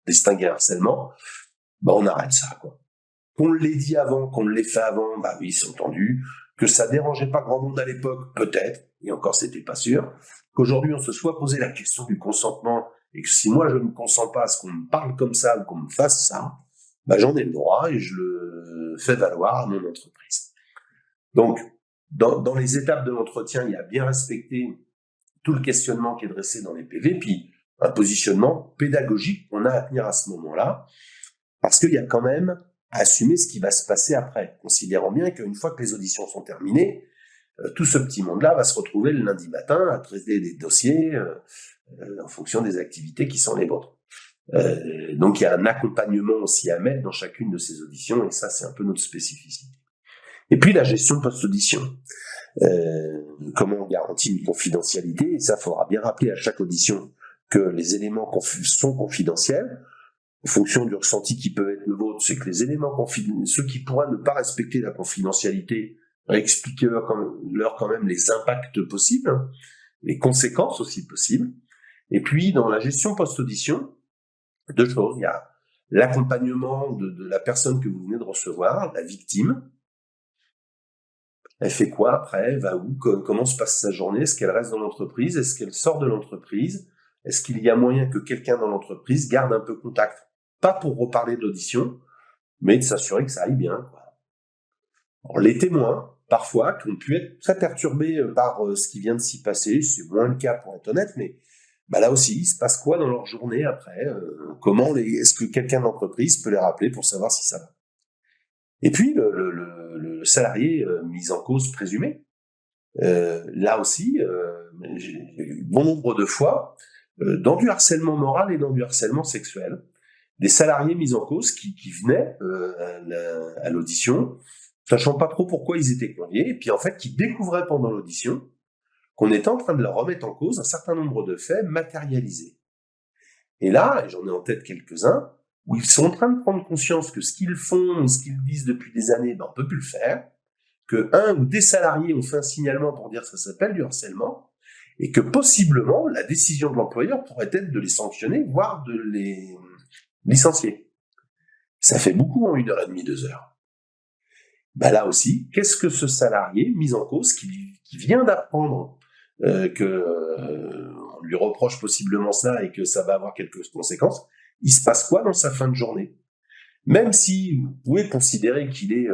distinguer harcèlement, on arrête ça, quoi. Qu'on l'ait dit avant, qu'on l'ait fait avant, oui, c'est entendu. Que ça dérangeait pas grand monde à l'époque, peut-être, et encore c'était pas sûr. Qu'aujourd'hui on se soit posé la question du consentement, et que si moi je ne consens pas à ce qu'on me parle comme ça ou qu'on me fasse ça, j'en ai le droit et je le fais valoir à mon entreprise. Donc, dans les étapes de l'entretien, il y a bien respecté tout le questionnement qui est dressé dans les PV, puis un positionnement pédagogique qu'on a à tenir à ce moment-là, parce qu'il y a quand même à assumer ce qui va se passer après, considérant bien qu'une fois que les auditions sont terminées, tout ce petit monde-là va se retrouver le lundi matin à traiter des dossiers en fonction des activités qui sont les vôtres. Donc il y a un accompagnement aussi à mettre dans chacune de ces auditions, et ça c'est un peu notre spécificité. Et puis la gestion post-audition. Comment on garantit une confidentialité, et ça faudra bien rappeler à chaque audition que les éléments sont confidentiels. En fonction du ressenti qui peut être le vôtre, c'est que les éléments ceux qui pourraient ne pas respecter la confidentialité, expliquez-leur quand même les impacts possibles, les conséquences aussi possibles. Et puis dans la gestion post-audition, deux choses. Il y a l'accompagnement de la personne que vous venez de recevoir, la victime. Elle fait quoi après? Elle va où? Comment se passe sa journée? Est-ce qu'elle reste dans l'entreprise? Est-ce qu'elle sort de l'entreprise? Est-ce qu'il y a moyen que quelqu'un dans l'entreprise garde un peu contact? Pas pour reparler de l'audition, mais de s'assurer que ça aille bien, quoi. Alors, les témoins, parfois, qui ont pu être très perturbés par ce qui vient de s'y passer, c'est moins le cas pour être honnête, mais là aussi, il se passe quoi dans leur journée après? Est-ce que quelqu'un de l'entreprise peut les rappeler pour savoir si ça va? Et puis, le salarié mis en cause présumé, là aussi, j'ai eu bon nombre de fois, dans du harcèlement moral et dans du harcèlement sexuel, des salariés mis en cause qui venaient à l'audition, sachant pas trop pourquoi ils étaient conviés, et puis en fait qui découvraient pendant l'audition qu'on était en train de leur remettre en cause un certain nombre de faits matérialisés. Et là, j'en ai en tête quelques-uns, où ils sont en train de prendre conscience que ce qu'ils font, ce qu'ils disent depuis des années, on peut plus le faire, que un ou des salariés ont fait un signalement pour dire que ça s'appelle du harcèlement, et que possiblement la décision de l'employeur pourrait être de les sanctionner, voire de les licencier. Ça fait beaucoup en 1h30, 2 heures. Là aussi, qu'est-ce que ce salarié mis en cause qui vient d'apprendre on lui reproche possiblement ça et que ça va avoir quelques conséquences, il se passe quoi dans sa fin de journée? Même si vous pouvez considérer qu'il est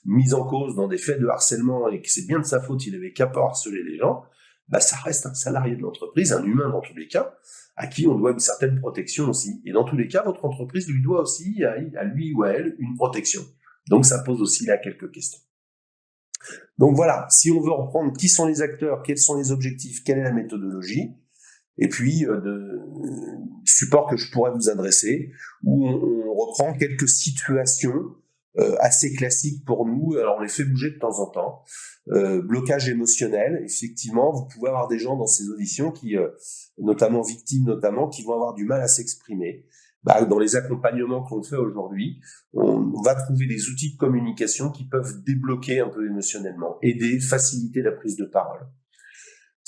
mis en cause dans des faits de harcèlement et que c'est bien de sa faute, il avait qu'à pas harceler les gens, ça reste un salarié de l'entreprise, un humain dans tous les cas, à qui on doit une certaine protection aussi. Et dans tous les cas, votre entreprise lui doit aussi, à lui ou à elle, une protection. Donc ça pose aussi là quelques questions. Donc voilà, si on veut reprendre qui sont les acteurs, quels sont les objectifs, quelle est la méthodologie, et puis de support que je pourrais vous adresser, où on reprend quelques situations assez classiques pour nous. Alors on les fait bouger de temps en temps. Blocage émotionnel, effectivement, vous pouvez avoir des gens dans ces auditions qui, notamment victimes, qui vont avoir du mal à s'exprimer. Dans les accompagnements qu'on fait aujourd'hui, on va trouver des outils de communication qui peuvent débloquer un peu émotionnellement, aider, faciliter la prise de parole.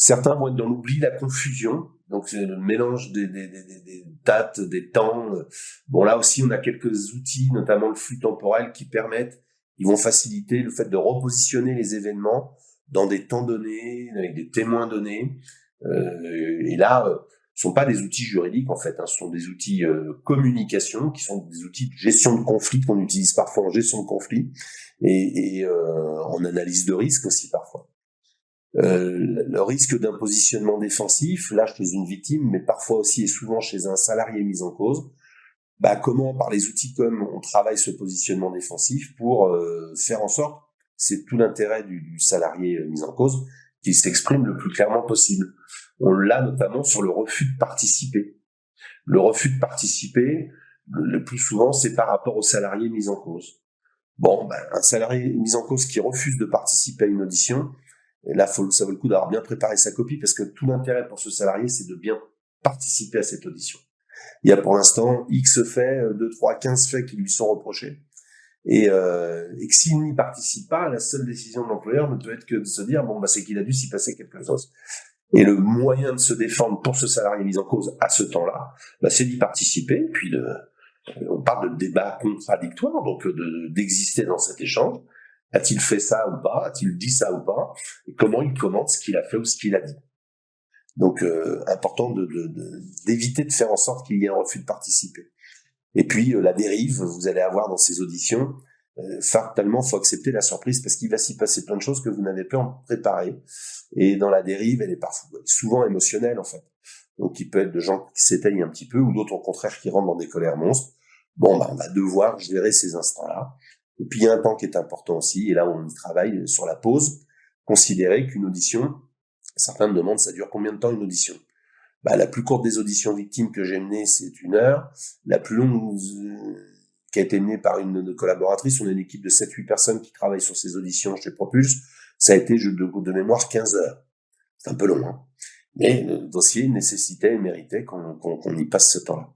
Certains vont être dans l'oubli, la confusion. Donc, c'est le mélange des dates, des temps. Bon, là aussi, on a quelques outils, notamment le flux temporel, ils vont faciliter le fait de repositionner les événements dans des temps donnés, avec des témoins donnés. Et là, ce sont pas des outils juridiques, en fait. Ce sont des outils communication, qui sont des outils de gestion de conflit qu'on utilise parfois en gestion de conflit et en analyse de risque aussi parfois. Le risque d'un positionnement défensif, là chez une victime, mais parfois aussi et souvent chez un salarié mis en cause, comment par les outils comme on travaille ce positionnement défensif pour faire en sorte, c'est tout l'intérêt du salarié mis en cause, qu'il s'exprime le plus clairement possible. On l'a notamment sur le refus de participer. Le refus de participer, le plus souvent, c'est par rapport au salarié mis en cause. Un salarié mis en cause qui refuse de participer à une audition, et là, ça vaut le coup d'avoir bien préparé sa copie parce que tout l'intérêt pour ce salarié, c'est de bien participer à cette audition. Il y a pour l'instant X faits, 2, 3, 15 faits qui lui sont reprochés. Et que s'il n'y participe pas, la seule décision de l'employeur ne peut être que de se dire, c'est qu'il a dû s'y passer quelque chose. Et le moyen de se défendre pour ce salarié mis en cause à ce temps-là, c'est d'y participer, puis on parle de débat contradictoire, donc d'exister dans cet échange. A-t-il fait ça ou pas? A-t-il dit ça ou pas? Et comment il commente ce qu'il a fait ou ce qu'il a dit? Donc, important d'éviter de faire en sorte qu'il y ait un refus de participer. Et puis, la dérive, vous allez avoir dans ces auditions, fatalement, faut accepter la surprise parce qu'il va s'y passer plein de choses que vous n'avez pas préparées. Et dans la dérive, elle est souvent émotionnelle, en fait. Donc, il peut être de gens qui s'éteignent un petit peu ou d'autres, au contraire, qui rentrent dans des colères monstres. On va devoir gérer ces instants-là. Et puis, il y a un temps qui est important aussi, et là, on y travaille sur la pause. Considérer qu'une audition, certains me demandent, ça dure combien de temps une audition? La plus courte des auditions victimes que j'ai menées, c'est 1 heure. La plus longue qui a été menée par une collaboratrice, on est une équipe de 7-8 personnes qui travaillent sur ces auditions chez Propulse, ça a été, de mémoire, 15 heures. C'est un peu long, hein. Mais le dossier nécessitait et méritait qu'on y passe ce temps-là.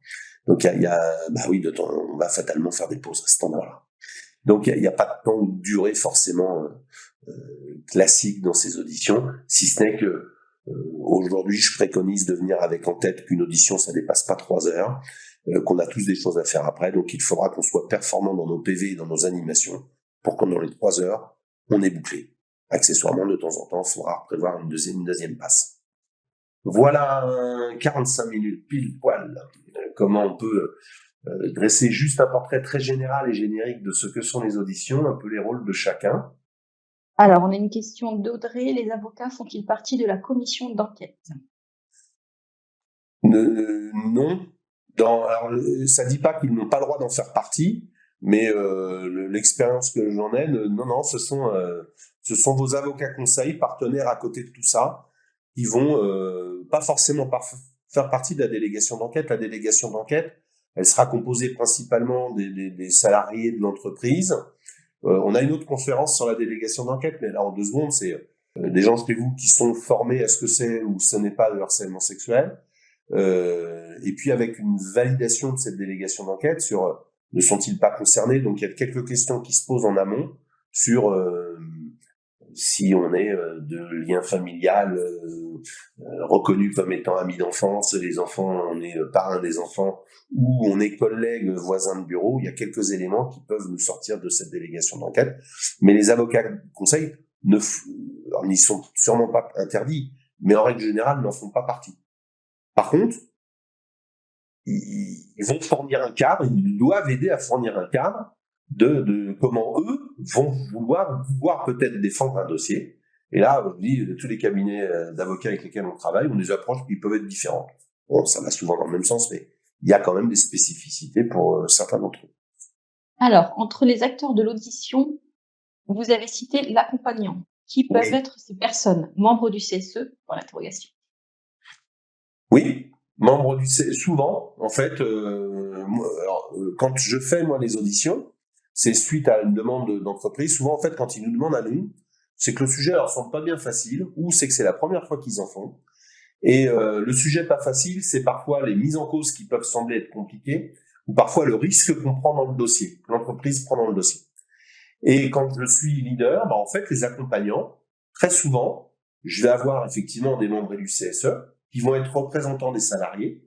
Donc, on va fatalement faire des pauses à ce temps-là. Donc, il n'y a pas de temps de durée forcément classique dans ces auditions, si ce n'est que aujourd'hui, je préconise de venir avec en tête qu'une audition, ça dépasse pas 3 heures, qu'on a tous des choses à faire après, donc il faudra qu'on soit performant dans nos PV et dans nos animations pour qu'on, dans les 3 heures, on est bouclé. Accessoirement, de temps en temps, il faudra prévoir une deuxième passe. Voilà 45 minutes pile poil. Comment on peut dresser juste un portrait très général et générique de ce que sont les auditions, un peu les rôles de chacun. Alors, on a une question d'Audrey. Les avocats font-ils partie de la commission d'enquête? Non. Alors, ça dit pas qu'ils n'ont pas le droit d'en faire partie, mais l'expérience que j'en ai, non, ce sont vos avocats conseils, partenaires à côté de tout ça, qui vont pas forcément faire partie de la délégation d'enquête. La délégation d'enquête, elle sera composée principalement des salariés de l'entreprise. On a une autre conférence sur la délégation d'enquête, mais là en 2 secondes, c'est des gens chez vous qui sont formés à ce que c'est ou ce n'est pas le harcèlement sexuel. Et puis avec une validation de cette délégation d'enquête sur ne sont-ils pas concernés. Donc il y a quelques questions qui se posent en amont sur si on est de lien familial reconnu comme étant ami d'enfance, les enfants, on est parrain des enfants, ou on est collègue, voisin de bureau. Il y a quelques éléments qui peuvent nous sortir de cette délégation d'enquête. Mais les avocats conseils n'y sont sûrement pas interdits, mais en règle générale n'en font pas partie. Par contre, ils vont fournir un cadre, ils doivent aider à fournir un cadre de comment eux vont vouloir peut-être défendre un dossier. Et là, je vous dis, tous les cabinets d'avocats avec lesquels on travaille, on des approches qui peuvent être différentes. Bon, ça va souvent dans le même sens, mais il y a quand même des spécificités pour certains d'entre eux. Alors, entre les acteurs de l'audition, vous avez cité l'accompagnant. Qui peuvent être ces personnes? Membres du CSE? Pour l'interrogation. Oui, membres du CSE, souvent, en fait, quand je fais, moi, les auditions, c'est suite à une demande d'entreprise. Souvent, en fait, quand ils nous demandent à nous, c'est que le sujet leur semble pas bien facile, ou c'est que c'est la première fois qu'ils en font. Et le sujet pas facile, c'est parfois les mises en cause qui peuvent sembler être compliquées, ou parfois le risque qu'on prend dans le dossier, que l'entreprise prend dans le dossier. Et quand je suis leader, en fait, les accompagnants, très souvent, je vais avoir effectivement des membres élus CSE qui vont être représentants des salariés.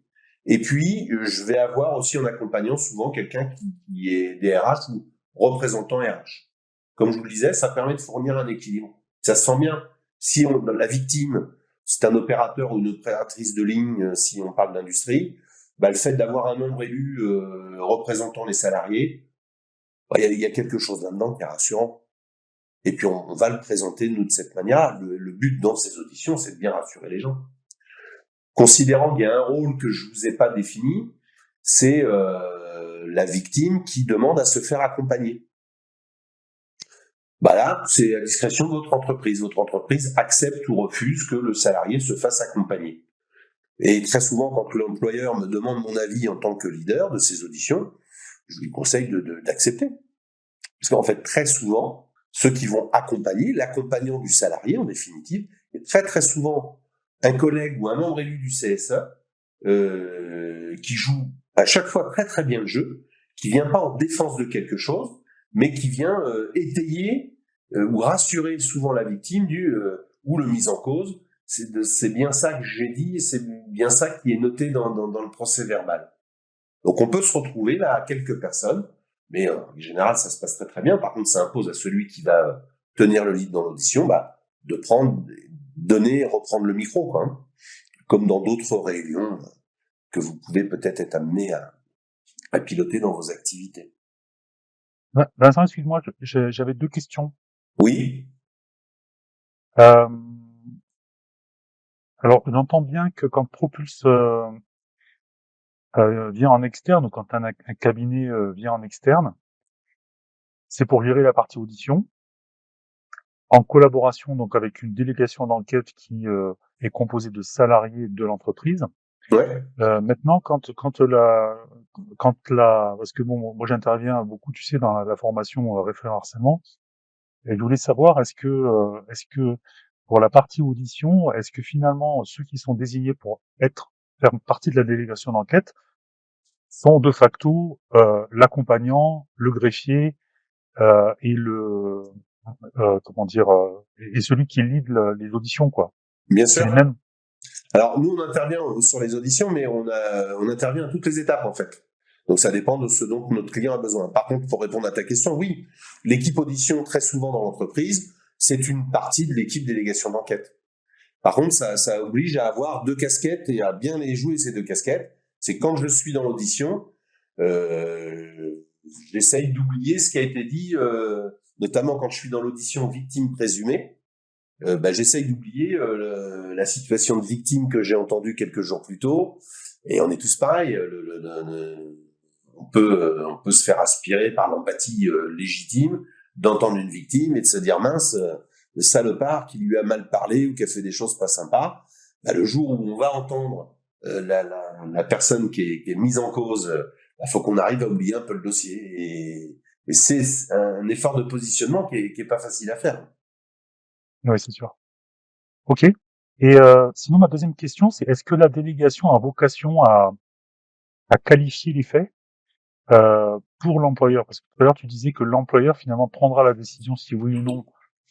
Et puis, je vais avoir aussi en accompagnant souvent quelqu'un qui est DRH ou représentant RH. Comme je vous le disais, ça permet de fournir un équilibre. Ça se sent bien. Si la victime, c'est un opérateur ou une opératrice de ligne, si on parle d'industrie, le fait d'avoir un membre élu représentant les salariés, il y a quelque chose là-dedans qui est rassurant. Et puis, on va le présenter, nous, de cette manière. Le but dans ces auditions, c'est de bien rassurer les gens. Considérant qu'il y a un rôle que je vous ai pas défini, c'est la victime qui demande à se faire accompagner. Là, c'est à discrétion de votre entreprise. Votre entreprise accepte ou refuse que le salarié se fasse accompagner. Et très souvent, quand l'employeur me demande mon avis en tant que leader de ces auditions, je lui conseille d'accepter. Parce qu'en fait, très souvent, ceux qui vont accompagner, l'accompagnant du salarié, en définitive, est très souvent un collègue ou un membre élu du CSE qui joue à chaque fois très bien le jeu, qui vient pas en défense de quelque chose, mais qui vient étayer ou rassurer souvent la victime ou le mis en cause. C'est bien ça que j'ai dit, et c'est bien ça qui est noté dans le procès verbal. Donc on peut se retrouver là à quelques personnes, mais en général ça se passe très bien. Par contre, ça impose à celui qui va tenir le lead dans l'audition de reprendre le micro, quoi, hein, comme dans d'autres réunions que vous pouvez peut-être être amené à piloter dans vos activités. Vincent, excuse-moi, j'avais 2 questions. Oui. Alors, j'entends bien que quand Propulse vient en externe, ou quand un cabinet vient en externe, c'est pour gérer la partie audition, en collaboration donc avec une délégation d'enquête qui est composée de salariés de l'entreprise. Ouais. Maintenant, parce que bon, moi j'interviens beaucoup, tu sais, dans la formation référent harcèlement, et je voulais savoir est-ce que pour la partie audition, est-ce que finalement ceux qui sont désignés pour faire partie de la délégation d'enquête sont de facto l'accompagnant, le greffier et et celui qui lead les auditions, quoi. Bien sûr. C'est les mêmes. Alors nous on intervient sur les auditions, mais on intervient à toutes les étapes en fait. Donc ça dépend de ce dont notre client a besoin. Par contre, pour répondre à ta question, oui, l'équipe audition très souvent dans l'entreprise, c'est une partie de l'équipe délégation d'enquête. Par contre, ça oblige à avoir 2 casquettes et à bien les jouer ces 2 casquettes. C'est quand je suis dans l'audition, j'essaye d'oublier ce qui a été dit, notamment quand je suis dans l'audition victime présumée. J'essaye d'oublier la situation de victime que j'ai entendue quelques jours plus tôt. Et on est tous pareils. On peut se faire aspirer par l'empathie légitime d'entendre une victime et de se dire mince, le salopard qui lui a mal parlé ou qui a fait des choses pas sympas. Le jour où on va entendre la personne qui est mise en cause, faut qu'on arrive à oublier un peu le dossier. Et c'est un effort de positionnement qui est pas facile à faire. Oui, c'est sûr. Ok. Et sinon, ma deuxième question, c'est est-ce que la délégation a vocation à qualifier les faits pour l'employeur? Parce que tout à l'heure, tu disais que l'employeur, finalement, prendra la décision si oui ou non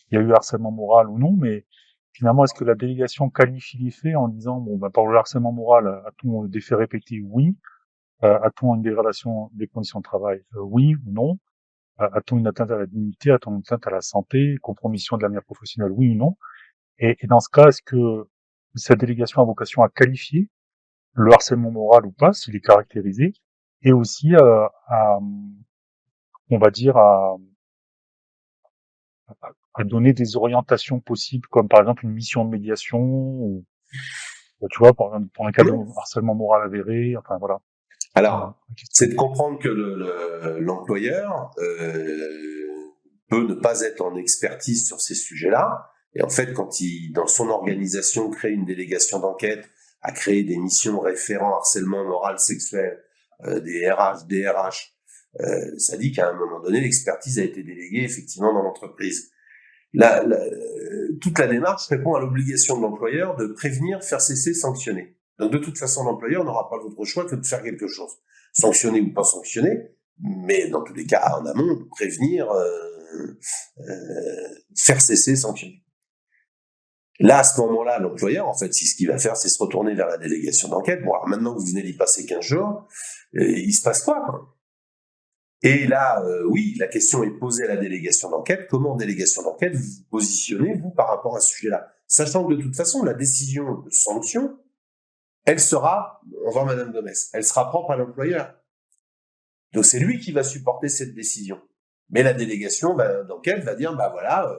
il y a eu harcèlement moral ou non, mais finalement, est-ce que la délégation qualifie les faits en disant, pour le harcèlement moral, a-t-on des faits répétés? Oui. A-t-on une dégradation des conditions de travail? Oui ou non. A-t-on une atteinte à la dignité? A-t-on une atteinte à la santé? Compromission de l'avenir professionnel? Oui ou non? Et dans ce cas, est-ce que cette délégation a vocation à qualifier le harcèlement moral ou pas, s'il est caractérisé, et aussi on va dire, à donner des orientations possibles, comme par exemple une mission de médiation, ou tu vois, pour un cas de harcèlement moral avéré, enfin voilà. Alors, c'est de comprendre que l'employeur peut ne pas être en expertise sur ces sujets-là. Et en fait, quand dans son organisation, crée une délégation d'enquête, a créé des missions référents harcèlement moral sexuel, des RH, DRH, ça dit qu'à un moment donné, l'expertise a été déléguée effectivement dans l'entreprise. Toute la démarche répond à l'obligation de l'employeur de prévenir, faire cesser, sanctionner. Donc de toute façon, l'employeur n'aura pas d'autre choix que de faire quelque chose. Sanctionner ou pas sanctionner, mais dans tous les cas, en amont, prévenir, faire cesser, sanctionner. Là, à ce moment-là, l'employeur, en fait, ce qu'il va faire, c'est se retourner vers la délégation d'enquête. Bon, alors maintenant que vous venez d'y passer 15 jours, il se passe quoi? Et là, oui, la question est posée à la délégation d'enquête. Comment, délégation d'enquête, vous vous positionnez, vous, par rapport à ce sujet-là? Sachant que de toute façon, la décision de sanction, elle sera, au revoir Madame Gomez, elle sera propre à l'employeur. Donc c'est lui qui va supporter cette décision. Mais la délégation d'enquête va dire, bah voilà,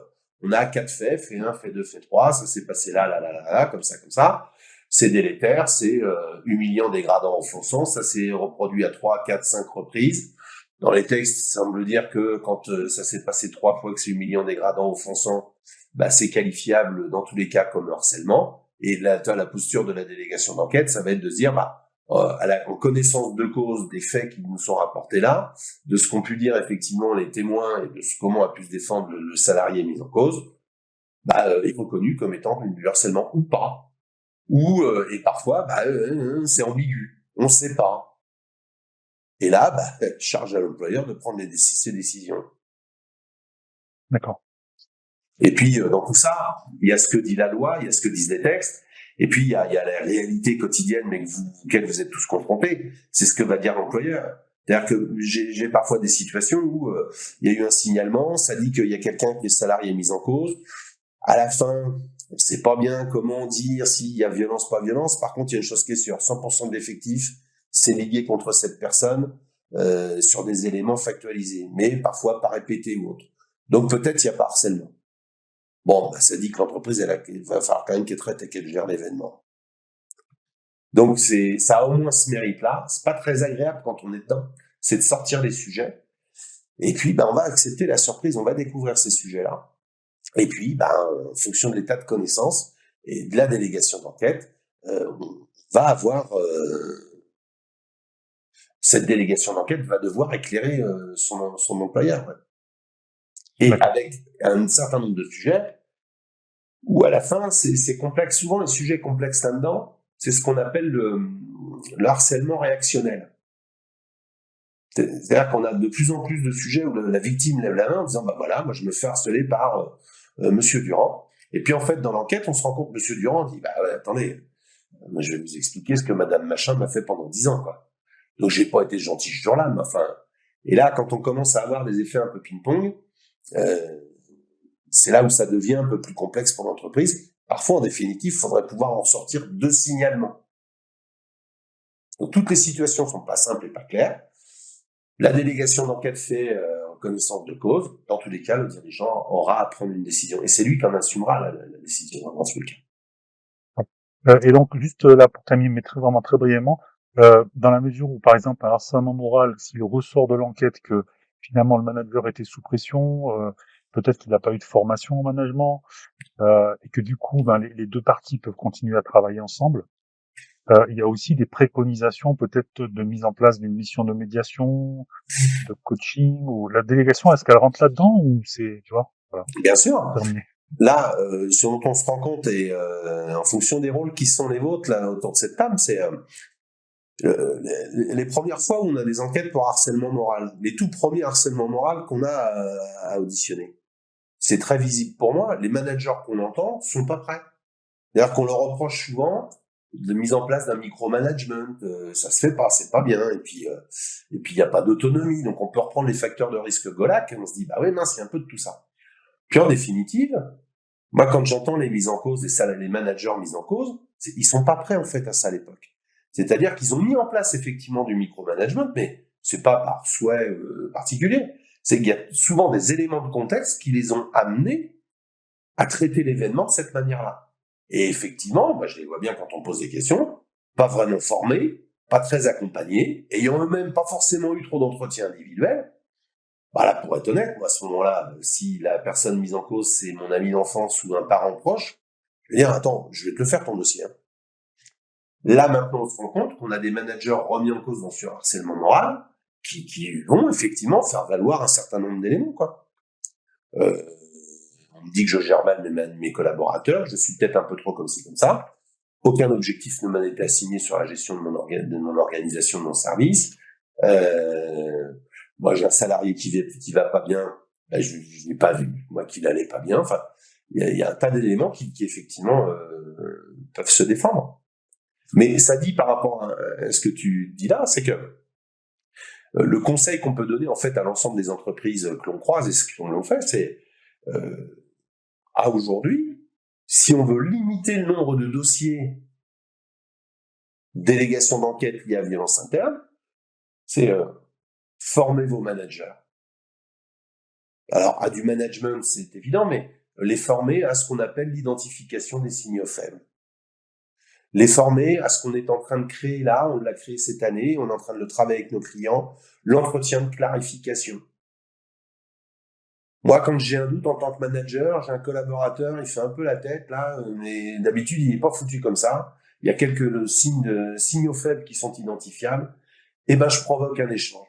on a 4 faits, fait 1, fait 2, fait 3, ça s'est passé là, comme ça. C'est délétère, c'est humiliant, dégradant, offensant, ça s'est reproduit à 3, 4, 5 reprises. Dans les textes, ça semble dire que quand ça s'est passé 3 fois que c'est humiliant, dégradant, offensant, bah c'est qualifiable dans tous les cas comme harcèlement. Et là, la posture de la délégation d'enquête, ça va être de se dire, en connaissance de cause des faits qui nous sont rapportés là, de ce qu'ont pu dire effectivement les témoins et de comment a pu se défendre le salarié mis en cause, est reconnu comme étant du harcèlement ou pas. Et parfois, c'est ambigu, on ne sait pas. Et là, charge à l'employeur de prendre ses décisions. D'accord. Et puis, dans tout ça, il y a ce que dit la loi, il y a ce que disent les textes, et puis il y a la réalité quotidienne, mais auquel vous êtes tous confrontés. C'est ce que va dire l'employeur. C'est-à-dire que j'ai parfois des situations où il y a eu un signalement, ça dit qu'il y a quelqu'un qui est salarié mis en cause. À la fin, on ne sait pas bien comment dire s'il y a violence, pas violence. Par contre, il y a une chose qui est sûre, 100% de l'effectif, c'est lié contre cette personne sur des éléments factualisés, mais parfois pas répétés ou autre. Donc peut-être il n'y a pas harcèlement. Bon, ça dit que l'entreprise, il va falloir quand même qu'elle traite et qu'elle gère l'événement. Donc ça a au moins ce mérite-là. C'est pas très agréable quand on est dedans, c'est de sortir les sujets. Et puis, on va accepter la surprise, on va découvrir ces sujets-là. Et puis, en fonction de l'état de connaissance et de la délégation d'enquête, on va avoir cette délégation d'enquête va devoir éclairer son employeur. Ouais. Et avec un certain nombre de sujets où à la fin, c'est complexe. Souvent, les sujets complexes là-dedans, c'est ce qu'on appelle le harcèlement réactionnel. C'est-à-dire qu'on a de plus en plus de sujets où la victime lève la main en disant voilà, moi je me fais harceler par Monsieur Durand. Et puis en fait, dans l'enquête, on se rend compte que Monsieur Durand dit attendez, moi je vais vous expliquer ce que Madame Machin m'a fait pendant 10 ans, quoi. Donc j'ai pas été gentil ce jour-là, mais enfin. Et là, quand on commence à avoir des effets un peu ping-pong, c'est là où ça devient un peu plus complexe pour l'entreprise. Parfois, en définitive, il faudrait pouvoir en sortir 2 signalements. Donc toutes les situations sont pas simples et pas claires. La délégation d'enquête fait en connaissance de cause. Dans tous les cas, le dirigeant aura à prendre une décision. Et c'est lui qui en assumera la décision dans tous les cas. Et donc, juste là, pour terminer, mais vraiment très brièvement, dans la mesure où, par exemple, un harcèlement moral, s'il ressort de l'enquête que finalement le manager était sous pression, peut-être qu'il n'a pas eu de formation au management, et que du coup, les deux parties peuvent continuer à travailler ensemble. Il y a aussi des préconisations peut-être de mise en place d'une mission de médiation, de coaching, ou la délégation, est-ce qu'elle rentre là-dedans ou c'est, tu vois, voilà. Bien sûr. Terminé. Là, ce dont on se rend compte et en fonction des rôles qui sont les vôtres là autour de cette table, c'est les premières fois où on a des enquêtes pour harcèlement moral, les tout premiers harcèlements moral qu'on a à auditionner. C'est très visible pour moi. Les managers qu'on entend sont pas prêts. C'est-à-dire qu'on leur reproche souvent de mise en place d'un micromanagement, ça se fait pas, c'est pas bien. Et puis il y a pas d'autonomie, donc on peut reprendre les facteurs de risque Golac et on se dit oui mince, il y a un peu de tout ça. Puis en définitive, moi quand j'entends les mises en cause, les managers mis en cause, ils sont pas prêts en fait à ça à l'époque. C'est-à-dire qu'ils ont mis en place effectivement du micromanagement, mais c'est pas par souhait particulier. C'est qu'il y a souvent des éléments de contexte qui les ont amenés à traiter l'événement de cette manière-là. Et effectivement, moi je les vois bien quand on pose des questions, pas vraiment formés, pas très accompagnés, ayant eux-mêmes pas forcément eu trop d'entretien individuel. Là, pour être honnête, moi à ce moment-là, si la personne mise en cause c'est mon ami d'enfance ou un parent proche, je vais dire attends, je vais te le faire ton dossier. Là maintenant, on se rend compte qu'on a des managers remis en cause dans ce harcèlement moral qui vont effectivement faire valoir un certain nombre d'éléments, quoi. On me dit que je gère mal mes collaborateurs, je suis peut-être un peu trop comme ci, comme ça. Aucun objectif ne m'a été assigné sur la gestion de mon organisation, de mon service. Moi, j'ai un salarié qui va pas bien, je n'ai pas vu, moi, qu'il allait pas bien. Enfin, il y a un tas d'éléments qui effectivement peuvent se défendre. Mais ça dit par rapport à ce que tu dis là, c'est que le conseil qu'on peut donner en fait à l'ensemble des entreprises que l'on croise et ce qu'on fait, c'est à aujourd'hui, si on veut limiter le nombre de dossiers délégation d'enquête liées à violence interne, c'est former vos managers. Alors, à du management, c'est évident, mais les former à ce qu'on appelle l'identification des signaux faibles. Les former à ce qu'on est en train de créer là, on l'a créé cette année, on est en train de le travailler avec nos clients, l'entretien de clarification. Moi, quand j'ai un doute en tant que manager, j'ai un collaborateur, il fait un peu la tête là, mais d'habitude, il n'est pas foutu comme ça. Il y a quelques signaux faibles qui sont identifiables. Et ben, je provoque un échange.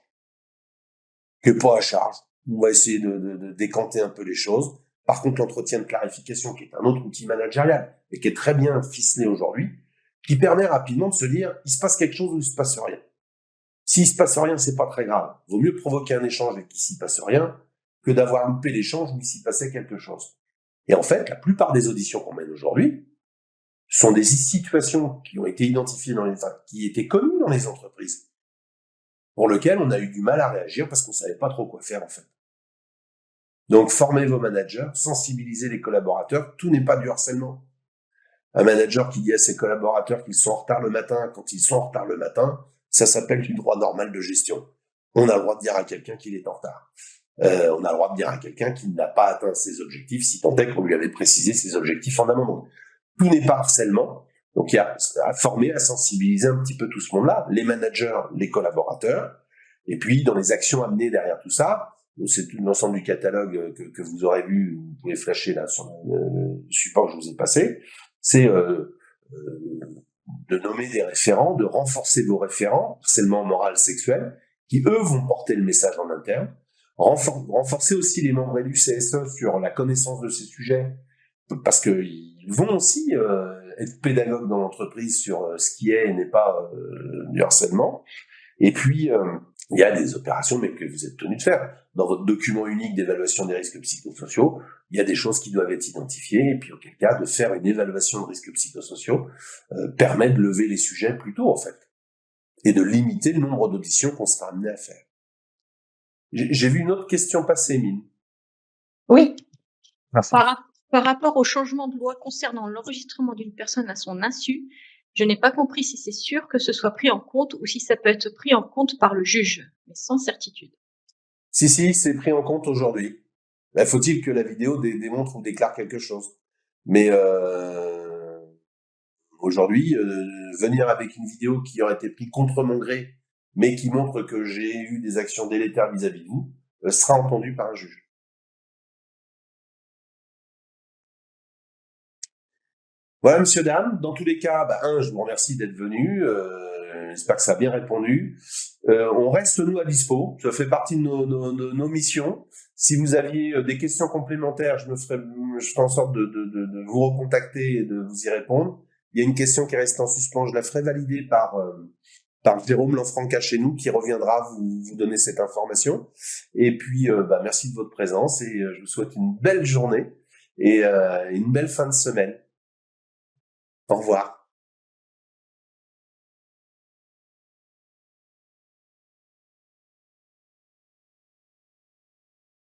Que pas à charge. On va essayer de décanter un peu les choses. Par contre, l'entretien de clarification, qui est un autre outil managérial, et qui est très bien ficelé aujourd'hui, qui permet rapidement de se dire, il se passe quelque chose ou il se passe rien. S'il se passe rien, c'est pas très grave. Vaut mieux provoquer un échange et qu'il s'y passe rien, que d'avoir loupé l'échange où il s'y passait quelque chose. Et en fait, la plupart des auditions qu'on mène aujourd'hui sont des situations qui ont été identifiées qui étaient connues dans les entreprises, pour lesquelles on a eu du mal à réagir parce qu'on savait pas trop quoi faire, en fait. Donc, formez vos managers, sensibilisez les collaborateurs, tout n'est pas du harcèlement. Un manager qui dit à ses collaborateurs qu'ils sont en retard le matin, quand ils sont en retard le matin, ça s'appelle du droit normal de gestion. On a le droit de dire à quelqu'un qu'il est en retard. On a le droit de dire à quelqu'un qu'il n'a pas atteint ses objectifs, si tant est qu'on lui avait précisé ses objectifs en amont. Donc, tout n'est pas harcèlement. Donc, il y a à former, à sensibiliser un petit peu tout ce monde-là, les managers, les collaborateurs, et puis dans les actions amenées derrière tout ça, c'est tout l'ensemble du catalogue que vous aurez vu, vous pouvez flasher là sur le support que je vous ai passé, c'est de nommer des référents, de renforcer vos référents, harcèlement moral, sexuel, qui eux vont porter le message en interne, renforcer aussi les membres du CSE sur la connaissance de ces sujets, parce qu'ils vont aussi être pédagogues dans l'entreprise sur ce qui est et n'est pas du harcèlement. Et puis, il y a des opérations mais que vous êtes tenu de faire. Dans votre document unique d'évaluation des risques psychosociaux, il y a des choses qui doivent être identifiées, et puis auquel cas, de faire une évaluation de risques psychosociaux permet de lever les sujets plus tôt, en fait, et de limiter le nombre d'auditions qu'on sera amené à faire. J'ai vu une autre question passer, Mine. Oui. Merci. Par rapport au changement de loi concernant l'enregistrement d'une personne à son insu, je n'ai pas compris si c'est sûr que ce soit pris en compte ou si ça peut être pris en compte par le juge, mais sans certitude. Si, c'est pris en compte aujourd'hui. Faut-il que la vidéo démontre ou déclare quelque chose. Mais aujourd'hui, venir avec une vidéo qui aurait été prise contre mon gré, mais qui montre que j'ai eu des actions délétères vis-à-vis de vous, sera entendu par un juge. Voilà, monsieur, dame. Dans tous les cas, je vous remercie d'être venu. J'espère que ça a bien répondu. On reste, nous, à dispo. Ça fait partie de nos missions. Si vous aviez des questions complémentaires, je ferai en sorte de vous recontacter et de vous y répondre. Il y a une question qui reste en suspens. Je la ferai valider par Jérôme Lanfranca chez nous, qui reviendra vous donner cette information. Et puis, merci de votre présence et je vous souhaite une belle journée et une belle fin de semaine. Au revoir.